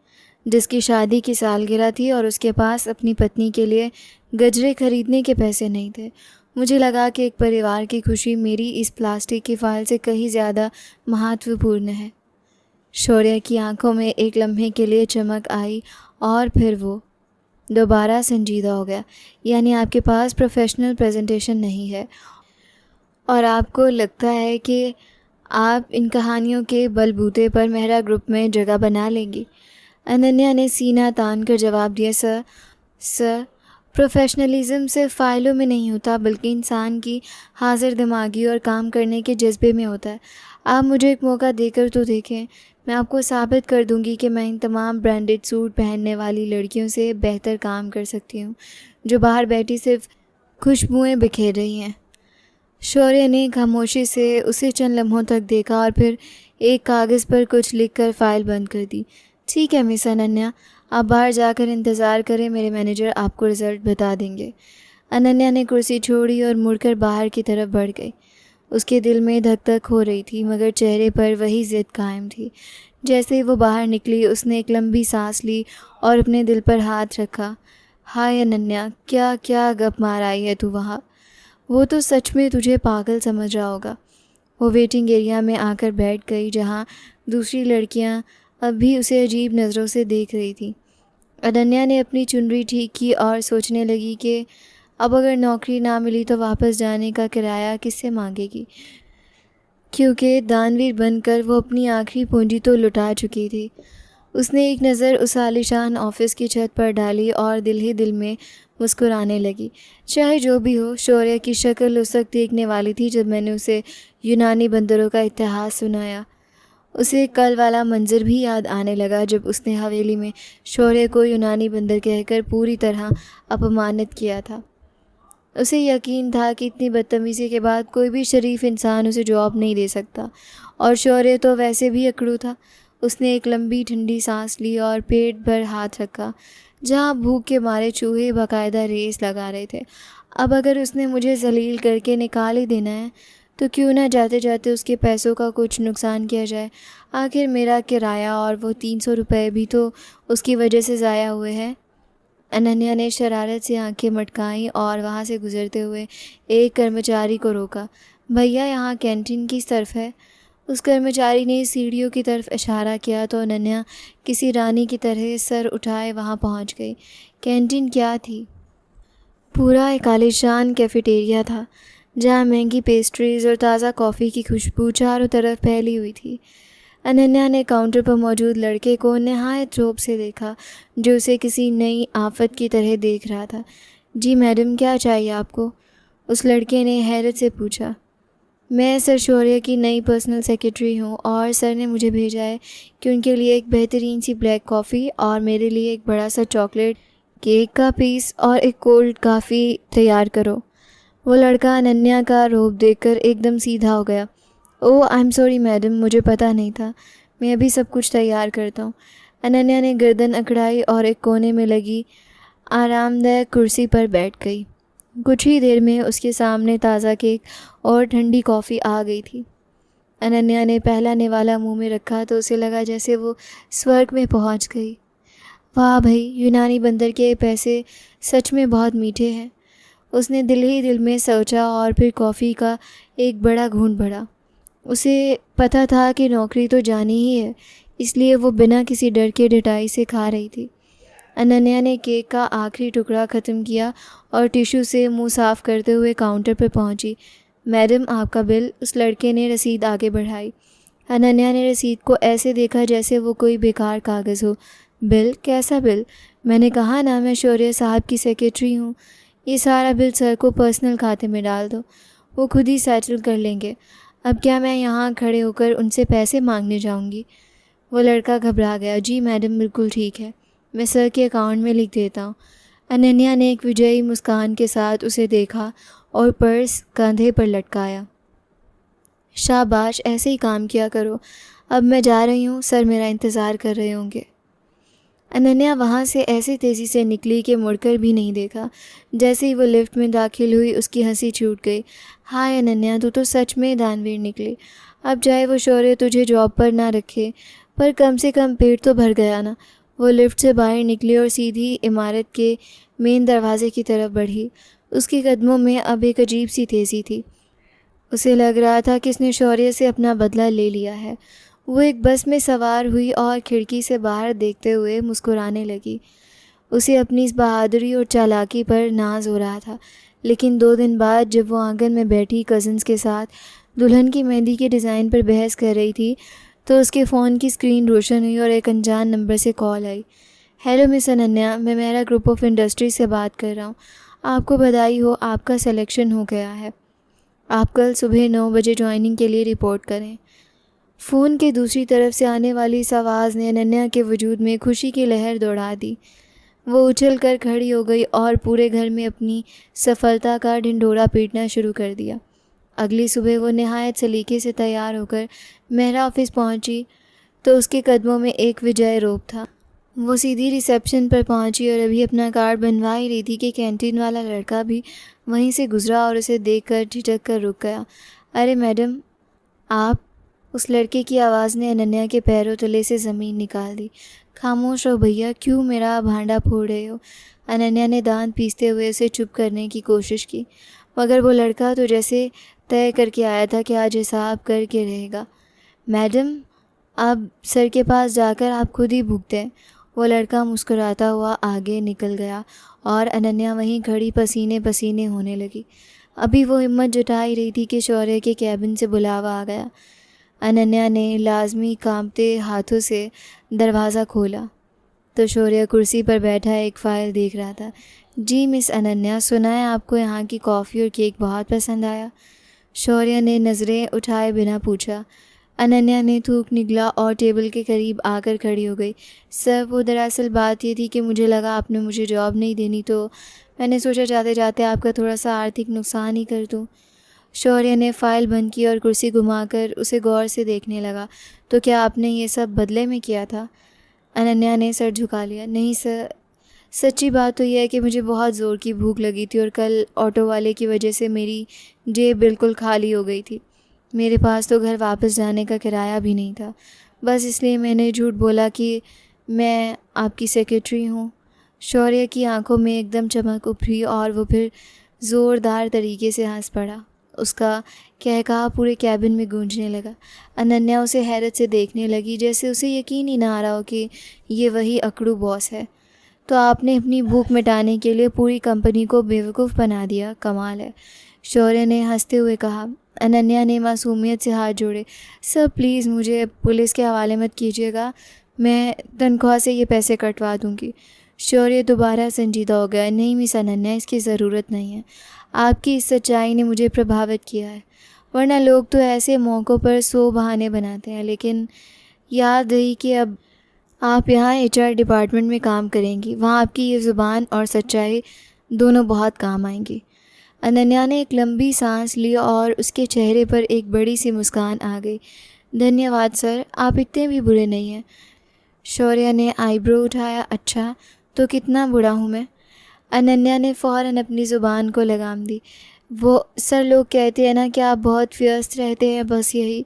जिसकी शादी की सालगिरह थी और उसके पास अपनी पत्नी के लिए गजरे खरीदने के पैसे नहीं थे। मुझे लगा कि एक परिवार की खुशी मेरी इस प्लास्टिक की फ़ाइल से कहीं ज़्यादा महत्वपूर्ण है। शौर्य की आंखों में एक लम्हे के लिए चमक आई और फिर वो दोबारा संजीदा हो गया। यानी आपके पास प्रोफेशनल प्रेजेंटेशन नहीं है और आपको लगता है कि आप इन कहानियों के बलबूते पर मेहरा ग्रुप में जगह बना लेंगी? अनन्या ने सीना तान कर जवाब दिया। सर, प्रोफेशनलिज्म सिर्फ फ़ाइलों में नहीं होता, बल्कि इंसान की हाजिर दिमागी और काम करने के जज्बे में होता है। आप मुझे एक मौका देकर तो देखें, मैं आपको साबित कर दूंगी कि मैं इन तमाम ब्रांडेड सूट पहनने वाली लड़कियों से बेहतर काम कर सकती हूँ, जो बाहर बैठी सिर्फ खुशबुएं बिखेर रही हैं। शौर्य ने खामोशी से उसे चंद लम्हों तक देखा और फिर एक कागज़ पर कुछ लिखकर फ़ाइल बंद कर दी। ठीक है मिस अनन्या, आप बाहर जाकर इंतज़ार करें, मेरे मैनेजर आपको रिज़ल्ट बता देंगे। अनन्या ने कुर्सी छोड़ी और मुड़कर बाहर की तरफ बढ़ गई। उसके दिल में धक धक हो रही थी, मगर चेहरे पर वही ज़िद कायम थी। जैसे ही वो बाहर निकली, उसने एक लंबी सांस ली और अपने दिल पर हाथ रखा। हाय अनन्या, क्या क्या गप मार आई है तू वहाँ। वो तो सच में तुझे पागल समझ रहा होगा। वो वेटिंग एरिया में आकर बैठ गई, जहाँ दूसरी लड़कियाँ अब भी उसे अजीब नज़रों से देख रही थी। अनन्या ने अपनी चुनरी ठीक की और सोचने लगी कि अब अगर नौकरी ना मिली तो वापस जाने का किराया किससे मांगेगी, क्योंकि दानवीर बनकर वो अपनी आखिरी पूंजी तो लुटा चुकी थी। उसने एक नज़र उस आलीशान ऑफिस की छत पर डाली और दिल ही दिल में मुस्कुराने लगी। चाहे जो भी हो, शौर्य की शक्ल उस वक्त देखने वाली थी जब मैंने उसे यूनानी बंदरों का इतिहास सुनाया। उसे कल वाला मंजर भी याद आने लगा जब उसने हवेली में शौर्य को यूनानी बंदर कहकर पूरी तरह अपमानित किया था। उसे यकीन था कि इतनी बदतमीज़ी के बाद कोई भी शरीफ इंसान उसे जवाब नहीं दे सकता, और शौर्य तो वैसे भी अकड़ू था। उसने एक लंबी ठंडी सांस ली और पेट भर हाथ रखा, जहाँ भूख के मारे चूहे बाकायदा रेस लगा रहे थे। अब अगर उसने मुझे जलील करके निकाल ही देना है, तो क्यों ना जाते जाते उसके पैसों का कुछ नुकसान किया जाए। आखिर मेरा किराया और वो 300 रुपये भी तो उसकी वजह से ज़ाया हुए हैं। अनन्या ने शरारत से आंखें मटकाईं और वहाँ से गुजरते हुए एक कर्मचारी को रोका। भैया, यहाँ कैंटीन किस तरफ है? उस कर्मचारी ने सीढ़ियों की तरफ इशारा किया तो अनन्या किसी रानी की तरह सर उठाए वहाँ पहुँच गई। कैंटीन क्या थी? पूरा एक आलीशान कैफेटेरिया था, जहाँ महंगी पेस्ट्रीज़ और ताज़ा कॉफ़ी की खुशबू चारों तरफ फैली हुई थी। अनन्या ने काउंटर पर मौजूद लड़के को नहायत रौब से देखा, जो उसे किसी नई आफत की तरह देख रहा था। जी मैडम, क्या चाहिए आपको? उस लड़के ने हैरत से पूछा। मैं सर शौर्य की नई पर्सनल सेक्रेटरी हूँ और सर ने मुझे भेजा है कि उनके लिए एक बेहतरीन सी ब्लैक कॉफ़ी और मेरे लिए एक बड़ा सा चॉकलेट केक का पीस और एक कोल्ड कॉफ़ी तैयार करो। वो लड़का अनन्या का रौब देखकर एकदम सीधा हो गया। ओह, आई एम सॉरी मैडम, मुझे पता नहीं था, मैं अभी सब कुछ तैयार करता हूँ। अनन्या ने गर्दन अकड़ाई और एक कोने में लगी आरामदायक कुर्सी पर बैठ गई। कुछ ही देर में उसके सामने ताज़ा केक और ठंडी कॉफ़ी आ गई थी। अनन्या ने पहला निवाला मुंह में रखा तो उसे लगा जैसे वो स्वर्ग में पहुंच गई। वाह भाई, यूनानी बंदर के पैसे सच में बहुत मीठे हैं। उसने दिल ही दिल में सोचा और फिर कॉफ़ी का एक बड़ा घूंट भरा। उसे पता था कि नौकरी तो जानी ही है, इसलिए वो बिना किसी डर के ढिठाई से खा रही थी। अनन्या ने केक का आखिरी टुकड़ा ख़त्म किया और टिश्यू से मुंह साफ़ करते हुए काउंटर पर पहुंची। मैडम, आपका बिल। उस लड़के ने रसीद आगे बढ़ाई। अनन्या ने रसीद को ऐसे देखा जैसे वो कोई बेकार कागज़ हो। बिल? कैसा बिल? मैंने कहा ना, मैं शौर्य साहब की सेक्रेटरी हूँ। ये सारा बिल सर को पर्सनल खाते में डाल दो, वो खुद ही सेटल कर लेंगे। अब क्या मैं यहाँ खड़े होकर उनसे पैसे मांगने जाऊँगी? वो लड़का घबरा गया। जी मैडम, बिल्कुल ठीक है, मैं सर के अकाउंट में लिख देता हूँ। अनन्या ने एक विजयी मुस्कान के साथ उसे देखा और पर्स कंधे पर लटकाया। शाबाश, ऐसे ही काम किया करो। अब मैं जा रही हूँ, सर मेरा इंतज़ार कर रहे होंगे। अनन्या वहाँ से ऐसी तेज़ी से निकली कि मुड़कर भी नहीं देखा। जैसे ही वो लिफ्ट में दाखिल हुई, उसकी हंसी छूट गई। हाय अनन्या, तू तो सच में दानवीर निकली। अब चाहे वो शौर्य तुझे जॉब पर ना रखे, पर कम से कम पेट तो भर गया ना। वो लिफ्ट से बाहर निकली और सीधी इमारत के मेन दरवाजे की तरफ बढ़ी। उसके कदमों में अब एक अजीब सी तेज़ी थी। उसे लग रहा था कि उसने शौर्य से अपना बदला ले लिया है। वो एक बस में सवार हुई और खिड़की से बाहर देखते हुए मुस्कुराने लगी। उसे अपनी इस बहादुरी और चालाकी पर नाज हो रहा था। लेकिन 2 दिन बाद जब वो आंगन में बैठी कज़न्स के साथ दुल्हन की मेहंदी के डिज़ाइन पर बहस कर रही थी, तो उसके फ़ोन की स्क्रीन रोशन हुई और एक अनजान नंबर से कॉल आई। हेलो मिस अनन्या, मैं मेरा ग्रुप ऑफ इंडस्ट्री से बात कर रहा हूँ। आपको बधाई हो, आपका सिलेक्शन हो गया है। आप कल सुबह 9 बजे ज्वाइनिंग के लिए रिपोर्ट करें। फ़ोन के दूसरी तरफ से आने वाली इस आवाज़ ने अनन्या के वजूद में खुशी की लहर दौड़ा दी। वो उछलकर खड़ी हो गई और पूरे घर में अपनी सफलता का ढिंढोरा पीटना शुरू कर दिया। अगली सुबह वो नहायत सलीके से तैयार होकर मेहरा ऑफिस पहुंची तो उसके कदमों में एक विजय रोप था। वो सीधी रिसेप्शन पर पहुंची और अभी अपना कार्ड बनवा ही रही थी कि कैंटीन वाला लड़का भी वहीं से गुजरा और उसे देखकर झिझक कर रुक गया। अरे मैडम, आप? उस लड़के की आवाज़ ने अनन्या के पैरों तले से ज़मीन निकाल दी। खामोश रहो भैया, क्यों मेरा भांडा फोड़ रहे हो? अनन्या ने दांत पीसते हुए उसे चुप करने की कोशिश की, मगर वो लड़का तो जैसे तय करके आया था कि आज हिसाब करके रहेगा। मैडम, अब सर के पास जाकर आप खुद ही भुगतें। वो लड़का मुस्कुराता हुआ आगे निकल गया और अनन्या वहीं खड़ी पसीने पसीने होने लगी। अभी वो हिम्मत जुटा ही रही थी कि शौर्य के कैबिन से बुलावा आ गया। अनन्या ने लाजमी कांपते हाथों से दरवाज़ा खोला तो शौर्य कुर्सी पर बैठा एक फ़ाइल देख रहा था। जी मिस अनन्या, सुना है आपको यहाँ की कॉफ़ी और केक बहुत पसंद आया? शौर्य ने नज़रें उठाए बिना पूछा। अनन्या ने थूक निगला और टेबल के करीब आकर खड़ी हो गई। सर, वो दरअसल बात ये थी कि मुझे लगा आपने मुझे जॉब नहीं देनी, तो मैंने सोचा जाते जाते आपका थोड़ा सा आर्थिक नुकसान ही कर दूँ। शौर्य ने फ़ाइल बंद की और कुर्सी घुमाकर उसे गौर से देखने लगा। तो क्या आपने ये सब बदले में किया था? अनन्या ने सर झुका लिया। नहीं सर, सच्ची बात तो यह है कि मुझे बहुत ज़ोर की भूख लगी थी और कल ऑटो वाले की वजह से मेरी जेब बिल्कुल खाली हो गई थी। मेरे पास तो घर वापस जाने का किराया भी नहीं था। बस इसलिए मैंने झूठ बोला कि मैं आपकी सेक्रेटरी हूँ। शौर्य की आंखों में एकदम चमक उभरी और वो फिर ज़ोरदार तरीके से हंस पड़ा। उसका कहकहा पूरे कैबिन में गूंजने लगा। अनन्या उसे हैरत से देखने लगी, जैसे उसे यकीन ही ना आ रहा हो कि ये वही अकड़ू बॉस है। तो आपने अपनी भूख मिटाने के लिए पूरी कंपनी को बेवकूफ़ बना दिया, कमाल है, शौर्य ने हंसते हुए कहा। अनन्या ने मासूमियत से हाथ जोड़े। सर प्लीज़ मुझे पुलिस के हवाले मत कीजिएगा, मैं तनख्वाह से ये पैसे कटवा दूँगी। शौर्य दोबारा संजीदा हो गया। नहीं मिस अनन्या, इसकी ज़रूरत नहीं है। आपकी इस सच्चाई ने मुझे प्रभावित किया है, वरना लोग तो ऐसे मौक़ों पर 100 बहाने बनाते हैं। लेकिन याद रही कि अब आप यहाँ HR डिपार्टमेंट में काम करेंगी, वहाँ आपकी ये ज़ुबान और सच्चाई दोनों बहुत काम आएंगी। अनन्या ने एक लंबी सांस ली और उसके चेहरे पर एक बड़ी सी मुस्कान आ गई। धन्यवाद सर, आप इतने भी बुरे नहीं हैं। शौर्य ने आईब्रो उठाया। अच्छा, तो कितना बुरा हूँ मैं? अनन्या ने फ़ौरन अपनी ज़ुबान को लगाम दी। वो सर, लोग कहते हैं ना कि आप बहुत व्यस्त रहते हैं, बस यही।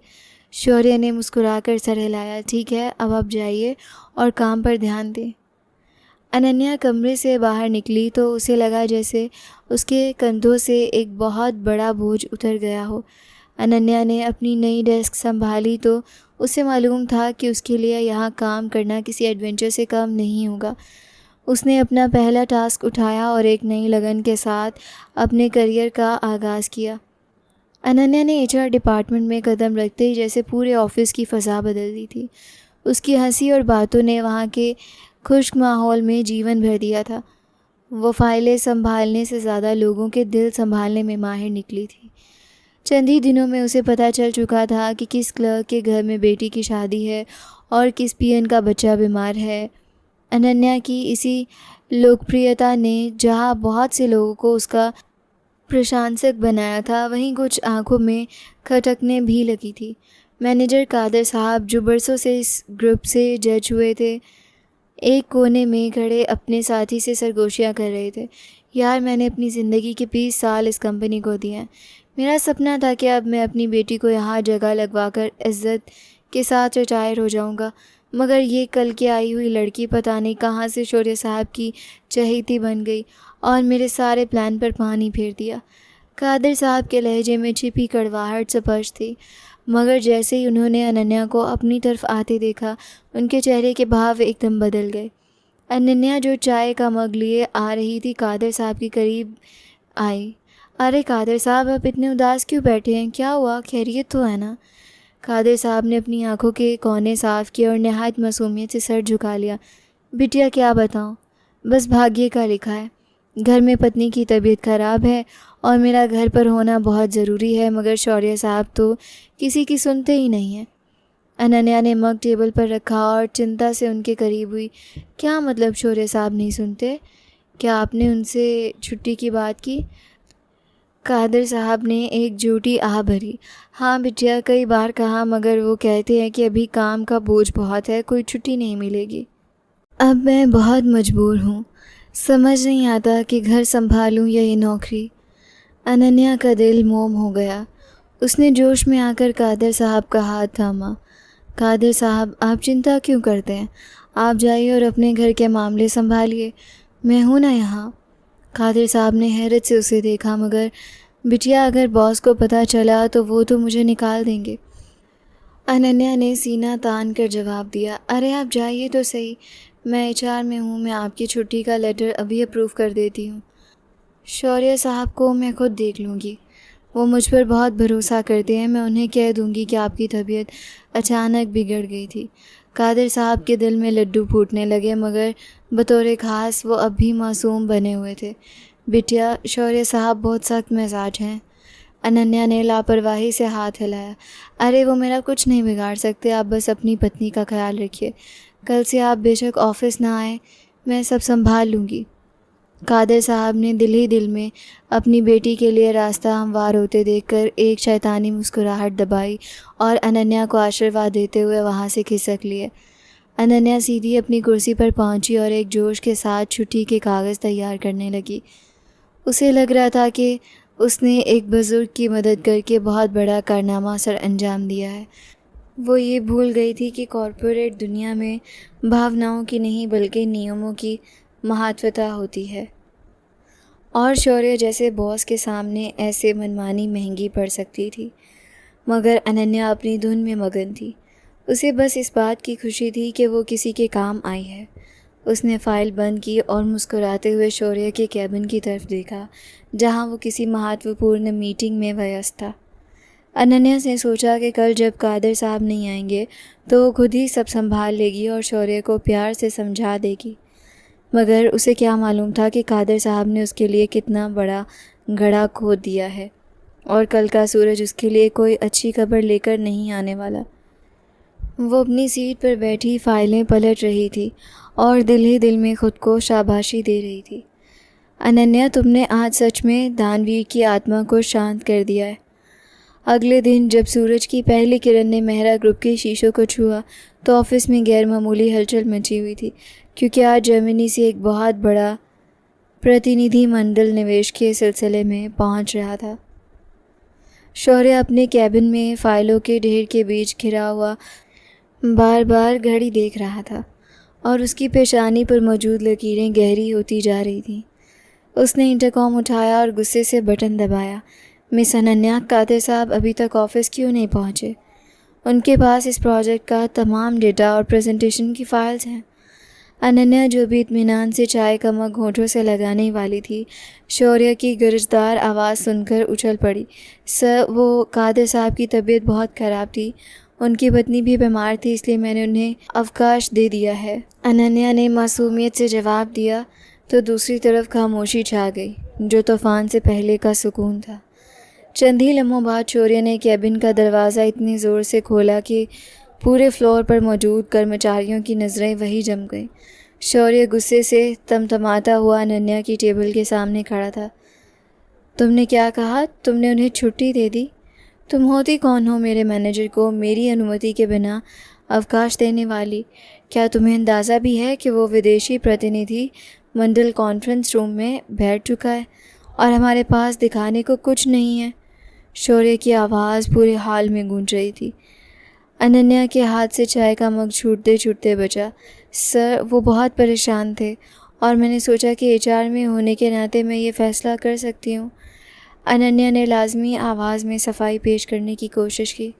शौर्य ने मुस्कुराकर सर हिलाया। ठीक है, अब आप जाइए और काम पर ध्यान दें। अनन्या कमरे से बाहर निकली तो उसे लगा जैसे उसके कंधों से एक बहुत बड़ा बोझ उतर गया हो। अनन्या ने अपनी नई डेस्क संभाली तो उसे मालूम था कि उसके लिए यहाँ काम करना किसी एडवेंचर से कम नहीं होगा। उसने अपना पहला टास्क उठाया और एक नई लगन के साथ अपने करियर का आगाज़ किया। अनन्या ने एचआर डिपार्टमेंट में कदम रखते ही जैसे पूरे ऑफिस की फ़ज़ा बदल दी थी। उसकी हंसी और बातों ने वहाँ के खुश्क माहौल में जीवन भर दिया था। वो फाइलें संभालने से ज़्यादा लोगों के दिल संभालने में माहिर निकली थी। चंद ही दिनों में उसे पता चल चुका था कि किस क्लर्क के घर में बेटी की शादी है और किस पीएन का बच्चा बीमार है। अनन्या की इसी लोकप्रियता ने जहाँ बहुत से लोगों को उसका प्रशंसक बनाया था, वहीं कुछ आंखों में खटकने भी लगी थी। मैनेजर कादर साहब, जो बरसों से इस ग्रुप से जज हुए थे, एक कोने में खड़े अपने साथी से सरगोशियाँ कर रहे थे। यार, मैंने अपनी ज़िंदगी के 20 साल इस कंपनी को दिए हैं। मेरा सपना था कि अब मैं अपनी बेटी को यहाँ जगह लगवाकर इज्जत के साथ रिटायर हो जाऊँगा, मगर ये कल के आई हुई लड़की पता नहीं कहाँ से शौर्य साहब की चहेती बन गई और मेरे सारे प्लान पर पानी फेर दिया। कादर साहब के लहजे में छिपी कड़वाहट स्पष्ट थी, मगर जैसे ही उन्होंने अनन्या को अपनी तरफ आते देखा, उनके चेहरे के भाव एकदम बदल गए। अनन्या, जो चाय का मग लिए आ रही थी, कादर साहब के करीब आई। अरे कादर साहब, आप इतने उदास क्यों बैठे हैं? क्या हुआ? खैरियत तो है ना? कादर साहब ने अपनी आंखों के कोने साफ किए और नहायत मासूमियत से सर झुका लिया। बिटिया, क्या बताऊं, बस भाग्य का लिखा है। घर में पत्नी की तबीयत खराब है और मेरा घर पर होना बहुत ज़रूरी है, मगर शौर्य साहब तो किसी की सुनते ही नहीं हैं। अनन्या ने मग टेबल पर रखा और चिंता से उनके करीब हुई। क्या मतलब शौर्य साहब नहीं सुनते? क्या आपने उनसे छुट्टी की बात की? कादर साहब ने एक झूठी आह भरी। हाँ बिटिया, कई बार कहा, मगर वो कहते हैं कि अभी काम का बोझ बहुत है, कोई छुट्टी नहीं मिलेगी। अब मैं बहुत मजबूर हूँ, समझ नहीं आता कि घर संभालूँ या ये नौकरी। अनन्या का दिल मोम हो गया। उसने जोश में आकर कादर साहब का हाथ थामा। कादर साहब, आप चिंता क्यों करते हैं? आप जाइए और अपने घर के मामले संभालिए, मैं हूँ ना यहाँ। कादर साहब ने हैरत से उसे देखा। मगर बिटिया, अगर बॉस को पता चला तो वो तो मुझे निकाल देंगे। अनन्या ने सीना तान कर जवाब दिया। अरे आप जाइए तो सही, मैं एचआर में हूँ, मैं आपकी छुट्टी का लेटर अभी अप्रूव कर देती हूँ। शौर्य साहब को मैं खुद देख लूँगी, वो मुझ पर बहुत भरोसा करते हैं। मैं उन्हें कह दूँगी कि आपकी तबीयत अचानक बिगड़ गई थी। कादर साहब के दिल में लड्डू फूटने लगे, मगर बतौर ख़ास वो अब भी मासूम बने हुए थे। बिटिया, शौर्य साहब बहुत सख्त मिजाज हैं। अनन्या ने लापरवाही से हाथ हिलाया। अरे वो मेरा कुछ नहीं बिगाड़ सकते, आप बस अपनी पत्नी का ख्याल रखिए। कल से आप बेशक ऑफिस ना आए, मैं सब संभाल लूँगी। कादर साहब ने दिल ही दिल में अपनी बेटी के लिए रास्ता हमवार होते देखकर एक शैतानी मुस्कुराहट दबाई और अनन्या को आशीर्वाद देते हुए वहाँ से खिसक लिए। अनन्या सीधी अपनी कुर्सी पर पहुँची और एक जोश के साथ छुट्टी के कागज़ तैयार करने लगी। उसे लग रहा था कि उसने एक बुज़ुर्ग की मदद करके बहुत बड़ा कारनामा सर अंजाम दिया है। वो ये भूल गई थी कि कॉरपोरेट दुनिया में भावनाओं की नहीं बल्कि नियमों की महत्वता होती है, और शौर्य जैसे बॉस के सामने ऐसे मनमानी महंगी पड़ सकती थी। मगर अनन्या अपनी धुन में मगन थी। उसे बस इस बात की खुशी थी कि वो किसी के काम आई है। उसने फ़ाइल बंद की और मुस्कुराते हुए शौर्य के कैबिन की तरफ देखा, जहां वो किसी महत्वपूर्ण मीटिंग में व्यस्त था। अनन्या ने सोचा कि कल जब कादर साहब नहीं आएंगे तो वो खुद ही सब संभाल लेगी और शौर्य को प्यार से समझा देगी। मगर उसे क्या मालूम था कि कादर साहब ने उसके लिए कितना बड़ा घड़ा खोद दिया है और कल का सूरज उसके लिए कोई अच्छी खबर लेकर नहीं आने वाला। वो अपनी सीट पर बैठी फाइलें पलट रही थी और दिल ही दिल में खुद को शाबाशी दे रही थी। अनन्या, तुमने आज सच में दानवीर की आत्मा को शांत कर दिया है। अगले दिन जब सूरज की पहली किरण ने मेहरा ग्रुप के शीशों को छुआ तो ऑफिस में गैर मामूली हलचल मची हुई थी, क्योंकि आज जर्मनी से एक बहुत बड़ा प्रतिनिधि मंडल निवेश के सिलसिले में पहुंच रहा था। शौर्य अपने कैबिन में फाइलों के ढेर के बीच घिरा हुआ बार बार घड़ी देख रहा था और उसकी पेशानी पर मौजूद लकीरें गहरी होती जा रही थीं। उसने इंटरकॉम उठाया और गुस्से से बटन दबाया। मिस अनन्या, कादर साहब अभी तक ऑफिस क्यों नहीं पहुँचे? उनके पास इस प्रोजेक्ट का तमाम डेटा और प्रेजेंटेशन की फ़ाइल्स हैं। अनन्या जो भी इत्मीनान से चाय का मग होठों से लगाने वाली थी, शौर्य की गरजदार आवाज़ सुनकर उछल पड़ी। सर, वो कादिर साहब की तबीयत बहुत ख़राब थी, उनकी पत्नी भी बीमार थी, इसलिए मैंने उन्हें अवकाश दे दिया है। अनन्या ने मासूमियत से जवाब दिया तो दूसरी तरफ खामोशी छा गई, जो तूफ़ान से पहले का सुकून था। चंद ही लम्हों बाद शौर्य ने कैबिन का दरवाज़ा इतनी ज़ोर से खोला कि पूरे फ्लोर पर मौजूद कर्मचारियों की नज़रें वही जम गईं। शौर्य गुस्से से तमतमाता हुआ अनन्या की टेबल के सामने खड़ा था। तुमने क्या कहा? तुमने उन्हें छुट्टी दे दी? तुम होती कौन हो मेरे मैनेजर को मेरी अनुमति के बिना अवकाश देने वाली? क्या तुम्हें अंदाज़ा भी है कि वो विदेशी प्रतिनिधि मंडल कॉन्फ्रेंस रूम में बैठ चुका है और हमारे पास दिखाने को कुछ नहीं है? शौर्य की आवाज़ पूरे हाल में गूंज रही थी। अनन्या के हाथ से चाय का मग छूटते छूटते बचा। सर, वो बहुत परेशान थे और मैंने सोचा कि एचआर में होने के नाते मैं ये फ़ैसला कर सकती हूँ। अनन्या ने लाजमी आवाज़ में सफाई पेश करने की कोशिश की,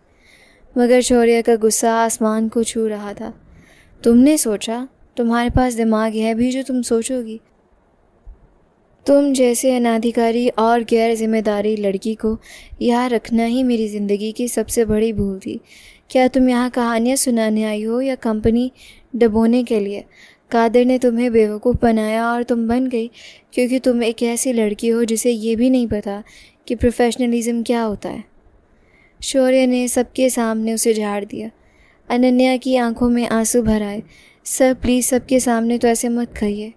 मगर शौर्य का गुस्सा आसमान को छू रहा था। तुमने सोचा? तुम्हारे पास दिमाग है भी जो तुम सोचोगी? तुम जैसे अनाधिकारी और गैर जिम्मेदारी लड़की को यहाँ रखना ही मेरी ज़िंदगी की सबसे बड़ी भूल थी। क्या तुम यहाँ कहानियाँ सुनाने आई हो या कंपनी डबोने के लिए? कादिर ने तुम्हें बेवकूफ़ बनाया और तुम बन गई क्योंकि तुम एक ऐसी लड़की हो जिसे ये भी नहीं पता कि प्रोफेशनलिज्म क्या होता है। शौर्य ने सबके सामने उसे झाड़ दिया। अनन्या की आंखों में आंसू भर आए। सर, प्लीज़ सबके सामने तो ऐसे मत कहिए,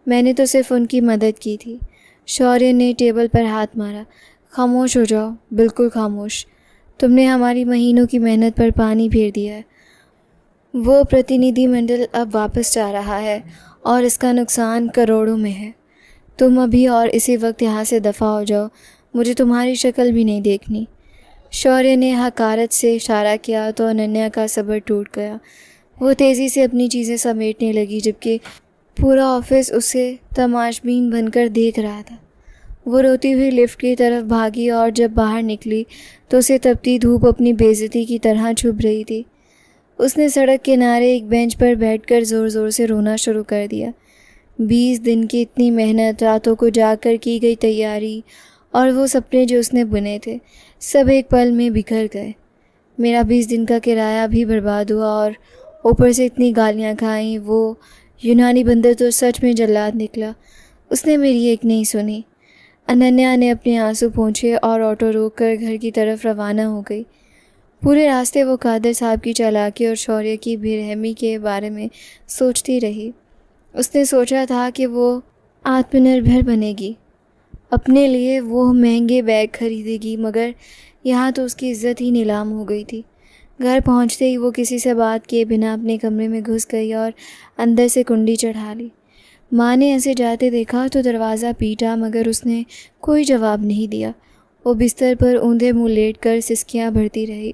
मैंने तो सिर्फ उनकी मदद की थी। शौर्य ने टेबल पर हाथ मारा। खामोश हो जाओ, बिल्कुल खामोश। तुमने हमारी महीनों की मेहनत पर पानी फेर दिया है। वो प्रतिनिधिमंडल अब वापस जा रहा है और इसका नुकसान करोड़ों में है। तुम अभी और इसी वक्त यहाँ से दफ़ा हो जाओ, मुझे तुम्हारी शक्ल भी नहीं देखनी। शौर्य ने हकारत से इशारा किया तो अनन्या का सब्र टूट गया। वो तेज़ी से अपनी चीज़ें समेटने लगी, जबकि पूरा ऑफिस उसे तमाशबीन बनकर देख रहा था। वो रोती हुई लिफ्ट की तरफ भागी और जब बाहर निकली तो उसे तपती धूप अपनी बेइज्जती की तरह छुप रही थी। उसने सड़क किनारे एक बेंच पर बैठकर ज़ोर ज़ोर से रोना शुरू कर दिया। 20 दिन की इतनी मेहनत, रातों को जाकर की गई तैयारी और वो सपने जो उसने बुने थे, सब एक पल में बिखर गए। मेरा 20 दिन का किराया भी बर्बाद हुआ और ऊपर से इतनी गालियाँ खाईं। वो यूनानी बंदर तो सच में जल्लाद निकला। उसने मेरी एक नहीं सुनी। अनन्या ने अपने आंसू पोंछे और ऑटो रोककर घर की तरफ रवाना हो गई। पूरे रास्ते वो कादिर साहब की चालाकी और शौर्य की बेरहमी के बारे में सोचती रही। उसने सोचा था कि वो आत्मनिर्भर बनेगी, अपने लिए वो महंगे बैग खरीदेगी, मगर यहाँ तो उसकी इज्जत ही नीलाम हो गई थी। घर पहुँचते ही वो किसी से बात किए बिना अपने कमरे में घुस गई और अंदर से कुंडी चढ़ा ली। माँ ने ऐसे जाते देखा तो दरवाज़ा पीटा, मगर उसने कोई जवाब नहीं दिया। वो बिस्तर पर ऊंधे मुँह लेटकर सिसकियाँ भरती रही।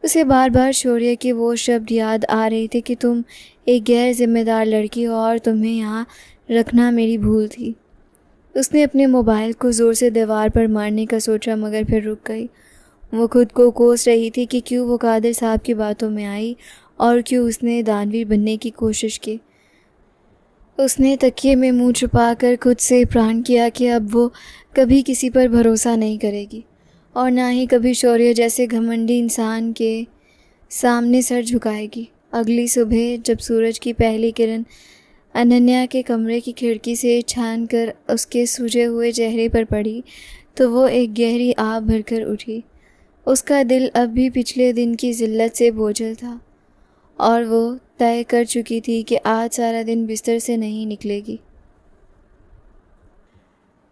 उसे बार बार शौर्य के वो शब्द याद आ रहे थे कि तुम एक गैर जिम्मेदार लड़की हो और तुम्हें यहाँ रखना मेरी भूल थी। उसने अपने मोबाइल को ज़ोर से दीवार पर मारने का सोचा, मगर फिर रुक गई। वो खुद को कोस रही थी कि क्यों वो कादिर साहब की बातों में आई और क्यों उसने दानवीर बनने की कोशिश की। उसने तकिए में मुंह छुपाकर खुद से प्रण किया कि अब वो कभी किसी पर भरोसा नहीं करेगी और ना ही कभी शौर्य जैसे घमंडी इंसान के सामने सर झुकाएगी। अगली सुबह जब सूरज की पहली किरण अनन्या के कमरे की खिड़की से छान कर उसके सूजे हुए चेहरे पर पड़ी तो वो एक गहरी आह भरकर उठी। उसका दिल अब भी पिछले दिन की जिल्लत से बोझल था और वो तय कर चुकी थी कि आज सारा दिन बिस्तर से नहीं निकलेगी।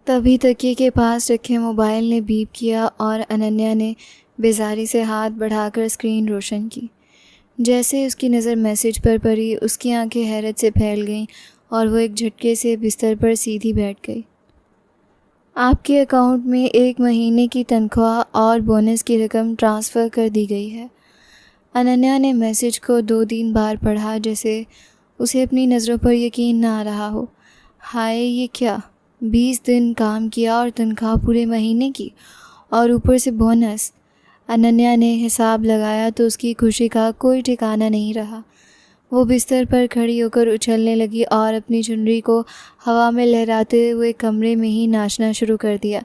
तभी तकिए के पास रखे मोबाइल ने बीप किया और अनन्या ने बेजारी से हाथ बढ़ाकर स्क्रीन रोशन की। जैसे उसकी नज़र मैसेज पर पड़ी, उसकी आंखें हैरत से फैल गईं और वो एक झटके से बिस्तर पर सीधी बैठ गई। आपके अकाउंट में 1 महीने की तनख्वाह और बोनस की रकम ट्रांसफ़र कर दी गई है। अनन्या ने मैसेज को 2-3 बार पढ़ा, जैसे उसे अपनी नज़रों पर यकीन ना आ रहा हो। हाय, ये क्या! 20 दिन काम किया और तनख्वाह पूरे महीने की, और ऊपर से बोनस। अनन्या ने हिसाब लगाया तो उसकी खुशी का कोई ठिकाना नहीं रहा। वो बिस्तर पर खड़ी होकर उछलने लगी और अपनी चुनरी को हवा में लहराते हुए कमरे में ही नाचना शुरू कर दिया।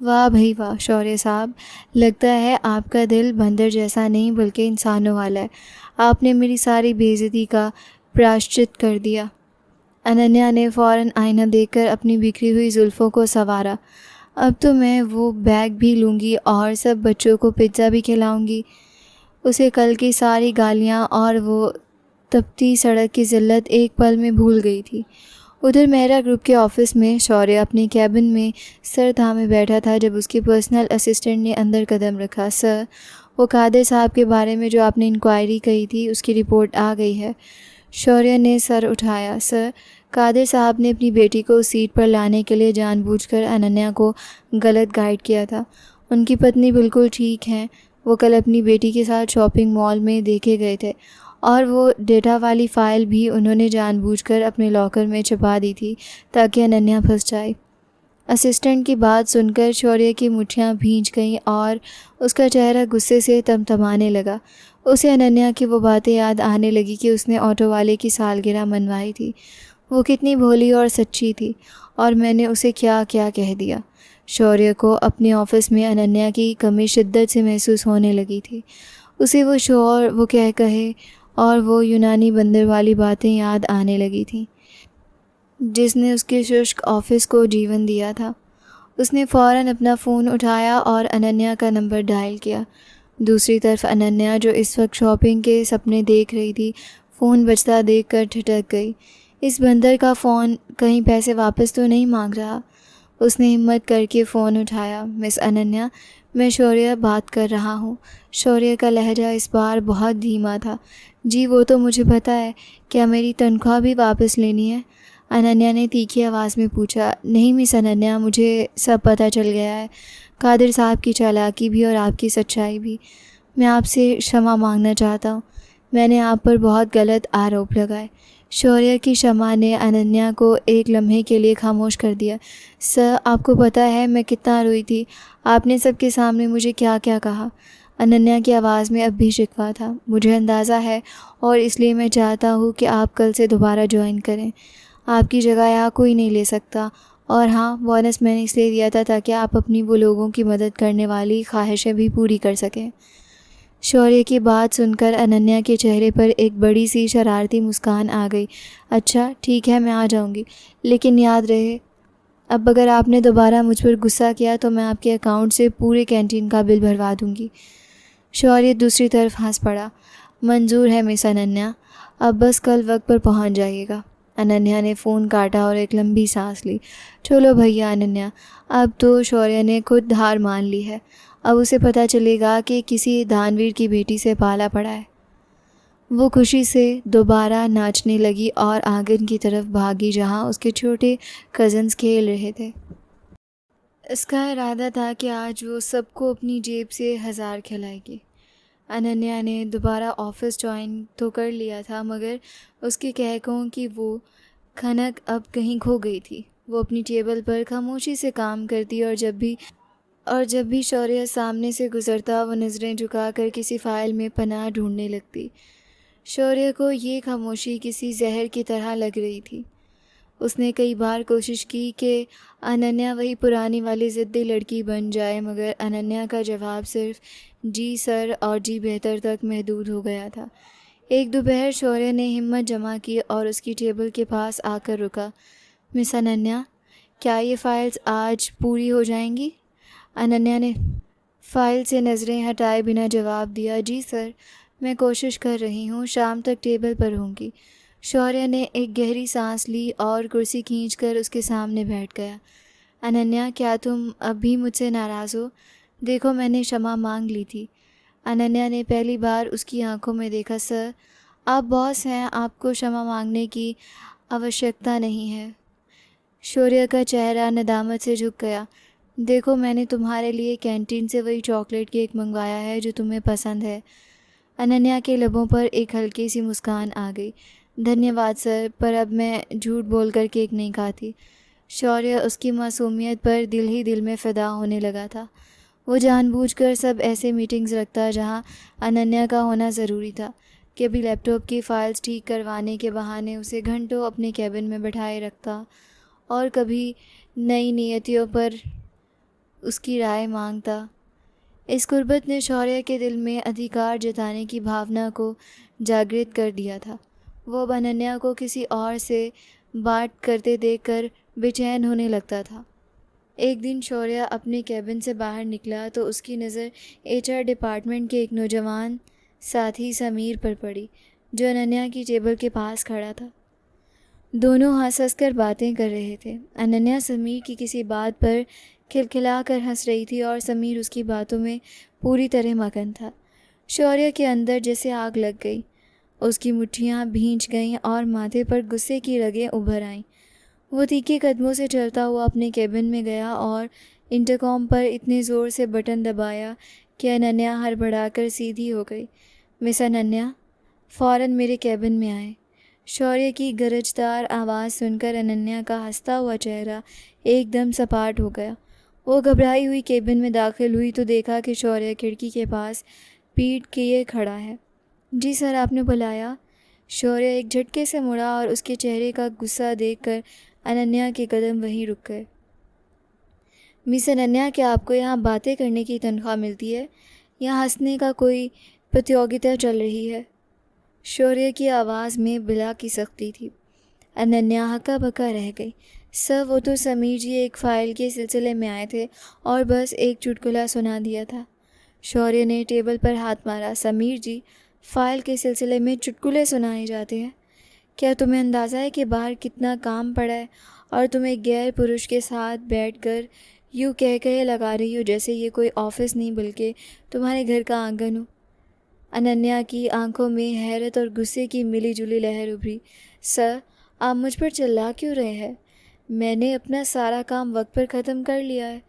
वाह भाई वाह शौर्य साहब, लगता है आपका दिल बंदर जैसा नहीं बल्कि इंसानों वाला है। आपने मेरी सारी बेइज्जती का प्रायश्चित कर दिया। अनन्या ने फ़ौरन आईना देखकर अपनी बिखरी हुई जुल्फ़ों को संवारा। अब तो मैं वो बैग भी लूँगी और सब बच्चों को पिज़्ज़ा भी खिलाऊँगी। उसे कल की सारी गालियाँ और वो तपती सड़क की ज़िल्लत एक पल में भूल गई थी। उधर मेहरा ग्रुप के ऑफिस में शौर्य अपने कैबिन में सर थामे बैठा था जब उसके पर्सनल असिस्टेंट ने अंदर कदम रखा। सर, वो कादिर साहब के बारे में जो आपने इंक्वायरी कही थी उसकी रिपोर्ट आ गई है। शौर्य ने सर उठाया। सर, कादिर साहब ने अपनी बेटी को उस सीट पर लाने के लिए जानबूझकर अनन्या को गलत गाइड किया था। उनकी पत्नी बिल्कुल ठीक हैं। वो कल अपनी बेटी के साथ शॉपिंग मॉल में देखे गए थे और वो डेटा वाली फ़ाइल भी उन्होंने जानबूझकर अपने लॉकर में छिपा दी थी ताकि अनन्या फंस जाए। असिस्टेंट की बात सुनकर शौर्य की मुट्ठियाँ भींच गईं और उसका चेहरा गुस्से से तमतमाने लगा। उसे अनन्या की वो बातें याद आने लगी कि उसने ऑटो वाले की सालगिरह मनवाई थी। वो कितनी भोली और सच्ची थी और मैंने उसे क्या क्या कह दिया। शौर्य को अपने ऑफिस में अनन्या की कमी शिद्दत से महसूस होने लगी थी। उसे वो शोर, वो कह कहे और वो यूनानी बंदर वाली बातें याद आने लगी थीं जिसने उसके शुष्क ऑफिस को जीवन दिया था। उसने फ़ौरन अपना फ़ोन उठाया और अनन्या का नंबर डायल किया। दूसरी तरफ अनन्या, जो इस वक्त शॉपिंग के सपने देख रही थी, फ़ोन बजता देखकर ठिठक गई। इस बंदर का फ़ोन कहीं पैसे वापस तो नहीं मांग रहा। उसने हिम्मत करके फ़ोन उठाया। मिस अनन्या, मैं शौर्य बात कर रहा हूँ। शौर्य का लहजा इस बार बहुत धीमा था। जी वो तो मुझे पता है। क्या मेरी तनख्वाह भी वापस लेनी है? अनन्या ने तीखी आवाज़ में पूछा। नहीं मिस अनन्या, मुझे सब पता चल गया है, कादिर साहब की चालाकी भी और आपकी सच्चाई भी। मैं आपसे क्षमा मांगना चाहता हूँ। मैंने आप पर बहुत गलत आरोप लगाए। शौर्य की क्षमा ने अनन्या को एक लम्हे के लिए खामोश कर दिया। सर, आपको पता है मैं कितना रोई थी। आपने सबके सामने मुझे क्या क्या कहा। अनन्या की आवाज़ में अब भी शिकवा था। मुझे अंदाज़ा है और इसलिए मैं चाहता हूँ कि आप कल से दोबारा ज्वाइन करें। आपकी जगह यहाँ कोई नहीं ले सकता। और हाँ, बोनस मैंने इसलिए दिया था ताकि आप अपनी वो लोगों की मदद करने वाली ख्वाहिशें भी पूरी कर सकें। शौर्य की बात सुनकर अनन्या के चेहरे पर एक बड़ी सी शरारती मुस्कान आ गई। अच्छा ठीक है, मैं आ जाऊंगी, लेकिन याद रहे अब अगर आपने दोबारा मुझ पर गुस्सा किया तो मैं आपके अकाउंट से पूरे कैंटीन का बिल भरवा दूंगी। शौर्य दूसरी तरफ हंस पड़ा। मंजूर है मिस अनन्या, अब बस कल वक्त पर पहुंच जाइएगा। अनन्या ने फ़ोन काटा और एक लंबी सांस ली। चलो भैया अनन्या, अब तो शौर्य ने खुद हार मान ली है। अब उसे पता चलेगा कि किसी दानवीर की बेटी से पाला पड़ा है। वो खुशी से दोबारा नाचने लगी और आंगन की तरफ भागी जहाँ उसके छोटे कज़न्स खेल रहे थे। इसका इरादा था कि आज वो सबको अपनी जेब से 1000 खिलाएगी। अनन्या ने दोबारा ऑफिस ज्वाइन तो कर लिया था, मगर उसके कहकों की वो खनक अब कहीं खो गई थी। वो अपनी टेबल पर खामोशी से काम करती और जब भी शौर्य सामने से गुजरता वो नज़रें झुकाकर किसी फ़ाइल में पनाह ढूंढने लगती। शौर्य को ये खामोशी किसी जहर की तरह लग रही थी। उसने कई बार कोशिश की कि अनन्या वही पुरानी वाली ज़िद्दी लड़की बन जाए, मगर अनन्या का जवाब सिर्फ जी सर और जी बेहतर तक महदूद हो गया था। एक दोपहर शौर्य ने हिम्मत जमा की और उसकी टेबल के पास आकर रुका। मिस अनन्या, क्या ये फ़ाइल्स आज पूरी हो जाएंगी? अनन्या ने फ़ाइल से नज़रें हटाए बिना जवाब दिया। जी सर, मैं कोशिश कर रही हूँ, शाम तक टेबल पर होंगी। शौर्य ने एक गहरी सांस ली और कुर्सी खींचकर उसके सामने बैठ गया। अनन्या, क्या तुम अब भी मुझसे नाराज़ हो? देखो, मैंने क्षमा मांग ली थी। अनन्या ने पहली बार उसकी आंखों में देखा। सर, आप बॉस हैं, आपको क्षमा मांगने की आवश्यकता नहीं है। शौर्य का चेहरा नदामत से झुक गया। देखो, मैंने तुम्हारे लिए कैंटीन से वही चॉकलेट केक मंगवाया है जो तुम्हें पसंद है। अनन्या के लबों पर एक हल्की सी मुस्कान आ गई। धन्यवाद सर, पर अब मैं झूठ बोलकर केक नहीं खाती। शौर्य उसकी मासूमियत पर दिल ही दिल में फ़िदा होने लगा था। वो जानबूझकर सब ऐसे मीटिंग्स रखता जहाँ अनन्या का होना ज़रूरी था, कभी लैपटॉप की फाइल्स ठीक करवाने के बहाने उसे घंटों अपने कैबिन में बिठाए रखता और कभी नई नियतियों पर उसकी राय मांगता। इस गुर्बत ने शौर्य के दिल में अधिकार जताने की भावना को जागृत कर दिया था। वो अब अनन्या को किसी और से बात करते देखकर बेचैन होने लगता था। एक दिन शौर्य अपने कैबिन से बाहर निकला तो उसकी नज़र एचआर डिपार्टमेंट के एक नौजवान साथी समीर पर पड़ी, जो अनन्या की टेबल के पास खड़ा था। दोनों हंस कर बातें कर रहे थे। अनन्या समीर की किसी बात पर खिलखिला कर हंस रही थी और समीर उसकी बातों में पूरी तरह मगन था। शौर्य के अंदर जैसे आग लग गई। उसकी मुट्ठियाँ भींच गईं और माथे पर गुस्से की रगें उभर आईं। वो तीखे कदमों से चलता हुआ अपने केबिन में गया और इंटरकॉम पर इतने ज़ोर से बटन दबाया कि अनन्या हड़बड़ाकर सीधी हो गई। मिस अनन्या, फ़ौरन मेरे केबिन में आए। शौर्य की गरजदार आवाज़ सुनकर अनन्या का हंसता हुआ चेहरा एकदम सपाट हो गया। वो घबराई हुई केबिन में दाखिल हुई तो देखा कि शौर्य खिड़की के पास पीठ किए खड़ा है। जी सर, आपने बुलाया? शौर्य एक झटके से मुड़ा और उसके चेहरे का गुस्सा देखकर अनन्या के कदम वहीं रुक गए। मिस अनन्या, क्या आपको यहाँ बातें करने की तनख्वाह मिलती है या हंसने का कोई प्रतियोगिता चल रही है? शौर्य की आवाज़ में बिला की सख्ती थी। अनन्या हक्का बक्का रह गई। सर, वो तो समीर जी एक फ़ाइल के सिलसिले में आए थे और बस एक चुटकुला सुना दिया था। शौर्य ने टेबल पर हाथ मारा। समीर जी, फ़ाइल के सिलसिले में चुटकुले सुनाए जाते हैं? क्या तुम्हें अंदाज़ा है कि बाहर कितना काम पड़ा है और तुम एक गैर पुरुष के साथ बैठकर यूँ कह कहे लगा रही हो जैसे ये कोई ऑफिस नहीं बल्कि तुम्हारे घर का आंगन हो? अनन्या की आंखों में हैरत और गुस्से की मिली-जुली लहर उभरी। सर, आप मुझ पर चिल्ला क्यों रहे हैं? मैंने अपना सारा काम वक्त पर ख़त्म कर लिया है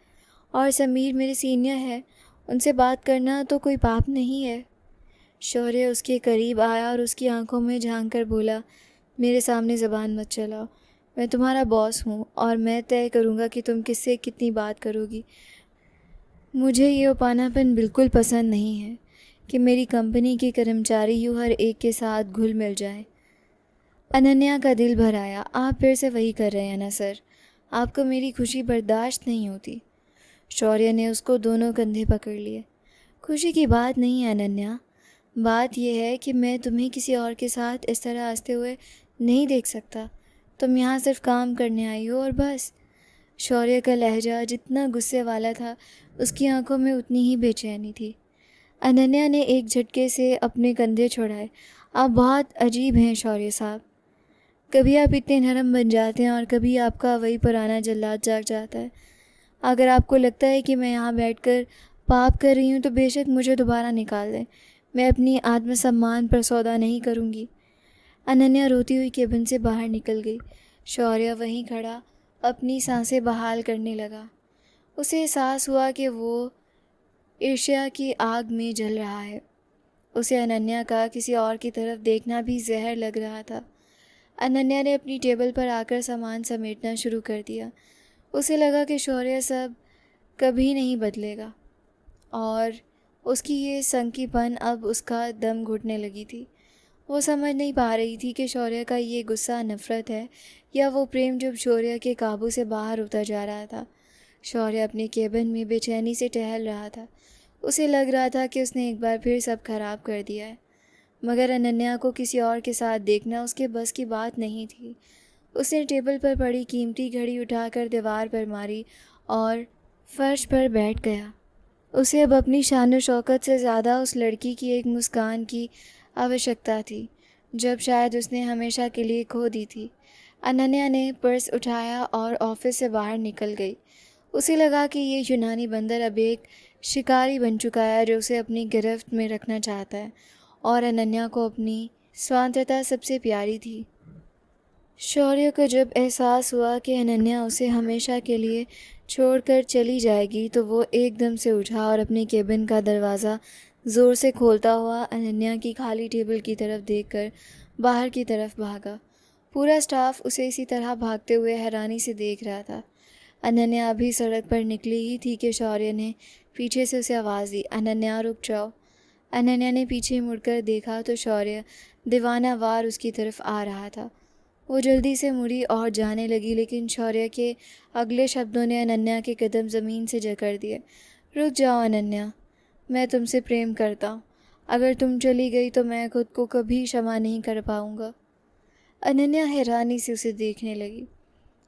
और समीर मेरे सीनियर है, उनसे बात करना तो कोई पाप नहीं है। शौर्य उसके करीब आया और उसकी आंखों में झांक कर बोला, मेरे सामने ज़बान मत चलाओ। मैं तुम्हारा बॉस हूँ और मैं तय करूँगा कि तुम किससे कितनी बात करोगी। मुझे ये उपानापन बिल्कुल पसंद नहीं है कि मेरी कंपनी के कर्मचारी यूँ हर एक के साथ घुल मिल जाएं। अनन्या का दिल भर आया। आप फिर से वही कर रहे हैं ना सर? आपको मेरी खुशी बर्दाश्त नहीं होती। शौर्य ने उसको दोनों कंधे पकड़ लिए। खुशी की बात नहीं है अनन्या, बात यह है कि मैं तुम्हें किसी और के साथ इस तरह हंसते हुए नहीं देख सकता। तुम यहाँ सिर्फ काम करने आई हो और बस। शौर्य का लहजा जितना गुस्से वाला था, उसकी आंखों में उतनी ही बेचैनी थी। अनन्या ने एक झटके से अपने कंधे छुड़ाए। आप बहुत अजीब हैं शौर्य साहब। कभी आप इतने नरम बन जाते हैं और कभी आपका वही पुराना जल्लाद जाग जाता है। अगर आपको लगता है कि मैं यहाँ बैठकर पाप कर रही हूँ तो बेशक मुझे दोबारा निकाल दें। मैं अपनी आत्मसम्मान पर सौदा नहीं करूँगी। अनन्या रोती हुई केबिन से बाहर निकल गई। शौर्य वहीं खड़ा अपनी सांसें बहाल करने लगा। उसे एहसास हुआ कि वो ईर्ष्या की आग में जल रहा है। उसे अनन्या का किसी और की तरफ देखना भी जहर लग रहा था। अनन्या ने अपनी टेबल पर आकर सामान समेटना शुरू कर दिया। उसे लगा कि शौर्य सब कभी नहीं बदलेगा और उसकी ये संकीपन अब उसका दम घुटने लगी थी। वो समझ नहीं पा रही थी कि शौर्य का ये गुस्सा नफ़रत है या वो प्रेम जो शौर्य के काबू से बाहर होता जा रहा था। शौर्य अपने केबिन में बेचैनी से टहल रहा था। उसे लग रहा था कि उसने एक बार फिर सब खराब कर दिया है, मगर अनन्या को किसी और के साथ देखना उसके बस की बात नहीं थी। उसने टेबल पर पड़ी कीमती घड़ी उठाकर दीवार पर मारी और फर्श पर बैठ गया। उसे अब अपनी शान शौकत से ज़्यादा उस लड़की की एक मुस्कान की आवश्यकता थी, जब शायद उसने हमेशा के लिए खो दी थी। अनन्या ने पर्स उठाया और ऑफिस से बाहर निकल गई। उसे लगा कि ये यूनानी बंदर अब एक शिकारी बन चुका है जो उसे अपनी गिरफ्त में रखना चाहता है और अनन्या को अपनी स्वांतता सबसे प्यारी थी। शौर्य को जब एहसास हुआ कि अनन्या उसे हमेशा के लिए छोड़कर चली जाएगी तो वो एकदम से उठा और अपने केबिन का दरवाज़ा ज़ोर से खोलता हुआ अनन्या की खाली टेबल की तरफ देखकर बाहर की तरफ भागा। पूरा स्टाफ उसे इसी तरह भागते हुए हैरानी से देख रहा था। अनन्या अभी सड़क पर निकली ही थी कि शौर्य ने पीछे से उसे आवाज़ दी, अनन्या रुक जाओ। अनन्या ने पीछे मुड़कर देखा तो शौर्य दीवाना वार उसकी तरफ आ रहा था। वो जल्दी से मुड़ी और जाने लगी, लेकिन शौर्य के अगले शब्दों ने अनन्या के कदम ज़मीन से जकड़ दिए। रुक जाओ अनन्या, मैं तुमसे प्रेम करता हूँ। अगर तुम चली गई तो मैं खुद को कभी क्षमा नहीं कर पाऊँगा। अनन्या हैरानी से उसे देखने लगी।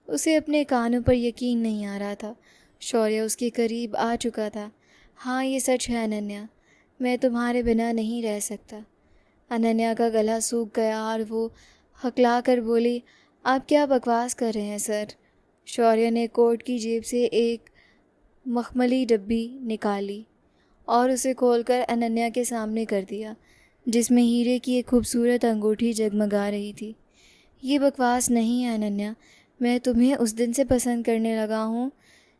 उसे अपने कानों पर यकीन नहीं आ रहा था। शौर्य उसके करीब आ चुका था। हाँ, ये सच है अनन्या, मैं तुम्हारे बिना नहीं रह सकता। अनन्या का गला सूख गया और वो हकला कर बोली, आप क्या बकवास कर रहे हैं सर? शौर्य ने कोट की जेब से एक मखमली डब्बी निकाली और उसे खोलकर अनन्या के सामने कर दिया, जिसमें हीरे की एक खूबसूरत अंगूठी जगमगा रही थी। ये बकवास नहीं है अनन्या, मैं तुम्हें उस दिन से पसंद करने लगा हूँ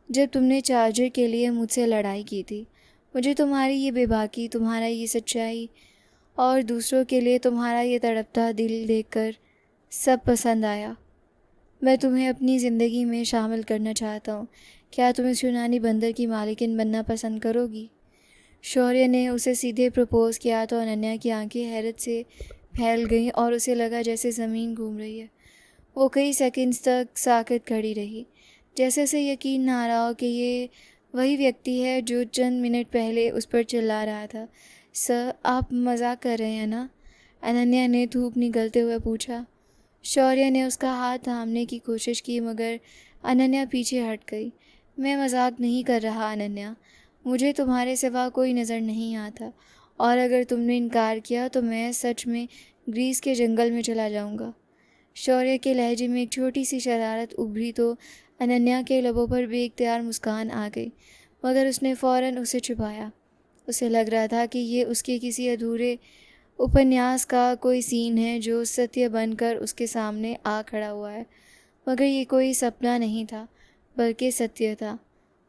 जब तुमने चार्जर के लिए मुझसे लड़ाई की थी। मुझे तुम्हारी ये बेबाकी, तुम्हारा ये सच्चाई और दूसरों के लिए तुम्हारा ये तड़पता दिल देखकर सब पसंद आया। मैं तुम्हें अपनी ज़िंदगी में शामिल करना चाहता हूँ। क्या तुम इस यूनानी बंदर की मालिकिन बनना पसंद करोगी? शौर्य ने उसे सीधे प्रपोज़ किया तो अनन्या की आंखें हैरत से फैल गईं और उसे लगा जैसे ज़मीन घूम रही है। वो कई सेकंड्स तक साकत खड़ी रही, जैसे उसे यकीन ना आ रहा हो कि ये वही व्यक्ति है जो चंद मिनट पहले उस पर चिल्ला रहा था। सर, आप मजाक कर रहे हैं ना? अनन्या ने धूप निकलते हुए पूछा। शौर्य ने उसका हाथ थामने की कोशिश की, मगर अनन्या पीछे हट गई। मैं मजाक नहीं कर रहा अनन्या, मुझे तुम्हारे सिवा कोई नज़र नहीं आता, और अगर तुमने इनकार किया तो मैं सच में ग्रीस के जंगल में चला जाऊंगा। शौर्य के लहजे में एक छोटी सी शरारत उभरी तो अनन्या के लबों पर बेइख्तियार मुस्कान आ गई, मगर उसने फ़ौरन उसे छुपाया। उसे लग रहा था कि ये उसके किसी अधूरे उपन्यास का कोई सीन है जो सत्य बनकर उसके सामने आ खड़ा हुआ है, मगर ये कोई सपना नहीं था बल्कि सत्य था।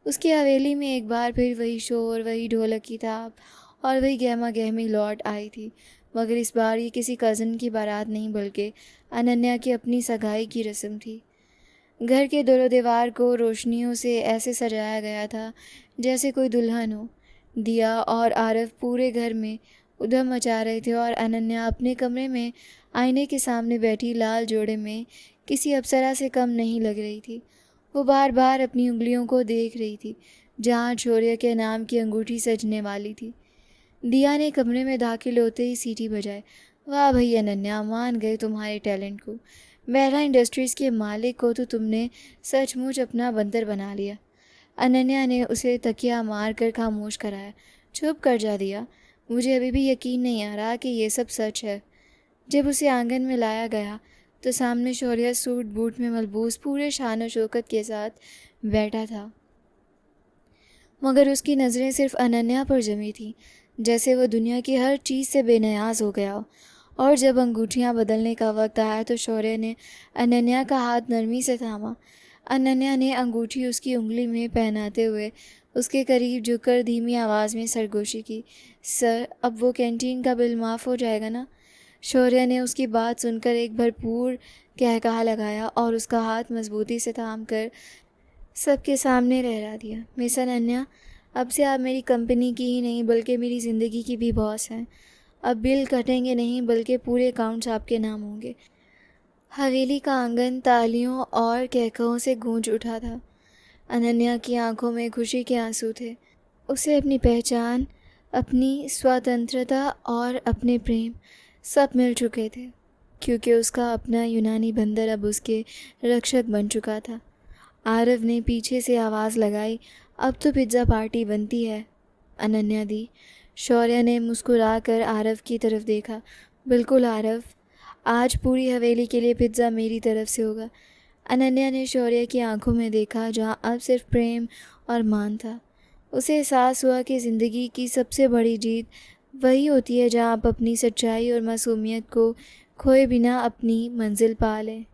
उसकी हवेली में एक बार फिर वही शोर, वही ढोलक की थाप और वही गहमा गहमी लौट आई थी, मगर इस बार ये किसी कज़न की बारात नहीं बल्कि अनन्या की अपनी सगाई की रस्म थी। घर के दोनों दीवार को रोशनियों से ऐसे सजाया गया था जैसे कोई दुल्हन हो। दिया और आरव पूरे घर में उधम मचा रहे थे और अनन्या अपने कमरे में आईने के सामने बैठी लाल जोड़े में किसी अप्सरा से कम नहीं लग रही थी। वो बार बार अपनी उंगलियों को देख रही थी जहाँ शौर्य के नाम की अंगूठी सजने वाली थी। दिया ने कमरे में दाखिल होते ही सीटी बजाई। वाह भई अनन्या, मान गए तुम्हारे टैलेंट को। मेहरा इंडस्ट्रीज़ के मालिक को तो तुमने सचमुच अपना बंदर बना लिया। अनन्या ने उसे तकिया मार कर खामोश कराया। चुप कर जा दिया, मुझे अभी भी यकीन नहीं आ रहा कि ये सब सच है। जब उसे आंगन में लाया गया तो सामने शौर्य सूट बूट में मलबूस पूरे शान और शौकत के साथ बैठा था, मगर उसकी नज़रें सिर्फ अनन्या पर जमी थीं, जैसे वो दुनिया की हर चीज़ से बेनियाज हो गया हो। और जब अंगूठियाँ बदलने का वक्त आया तो शौर्य ने अनन्या का हाथ नरमी से थामा। अनन्या ने अंगूठी उसकी उंगली में पहनाते हुए उसके करीब झुककर धीमी आवाज़ में सरगोशी की। सर, अब वो कैंटीन का बिल माफ़ हो जाएगा ना? शौर्य ने उसकी बात सुनकर एक भरपूर कहकहा लगाया और उसका हाथ मजबूती से थाम कर सबके सामने लहरा दिया। मिस अनन्या, अब से आप मेरी कंपनी की ही नहीं बल्कि मेरी ज़िंदगी की भी बॉस हैं। अब बिल कटेंगे नहीं बल्कि पूरे अकाउंट्स आपके नाम होंगे। हवेली का आंगन तालियों और कहकहों से गूंज उठा था। अनन्या की आंखों में खुशी के आंसू थे। उसे अपनी पहचान, अपनी स्वतंत्रता और अपने प्रेम सब मिल चुके थे, क्योंकि उसका अपना यूनानी बंदर अब उसके रक्षक बन चुका था। आरव ने पीछे से आवाज़ लगाई, अब तो पिज़्ज़ा पार्टी बनती है। अनन्या दी। शौर्य ने मुस्कुराकर आरव की तरफ देखा। बिल्कुल आरव, आज पूरी हवेली के लिए पिज़्ज़ा मेरी तरफ से होगा। अनन्या ने शौर्य की आंखों में देखा जहाँ अब सिर्फ प्रेम और मान था। उसे एहसास हुआ कि ज़िंदगी की सबसे बड़ी जीत वही होती है जहाँ आप अपनी सच्चाई और मासूमियत को खोए बिना अपनी मंजिल पा लें।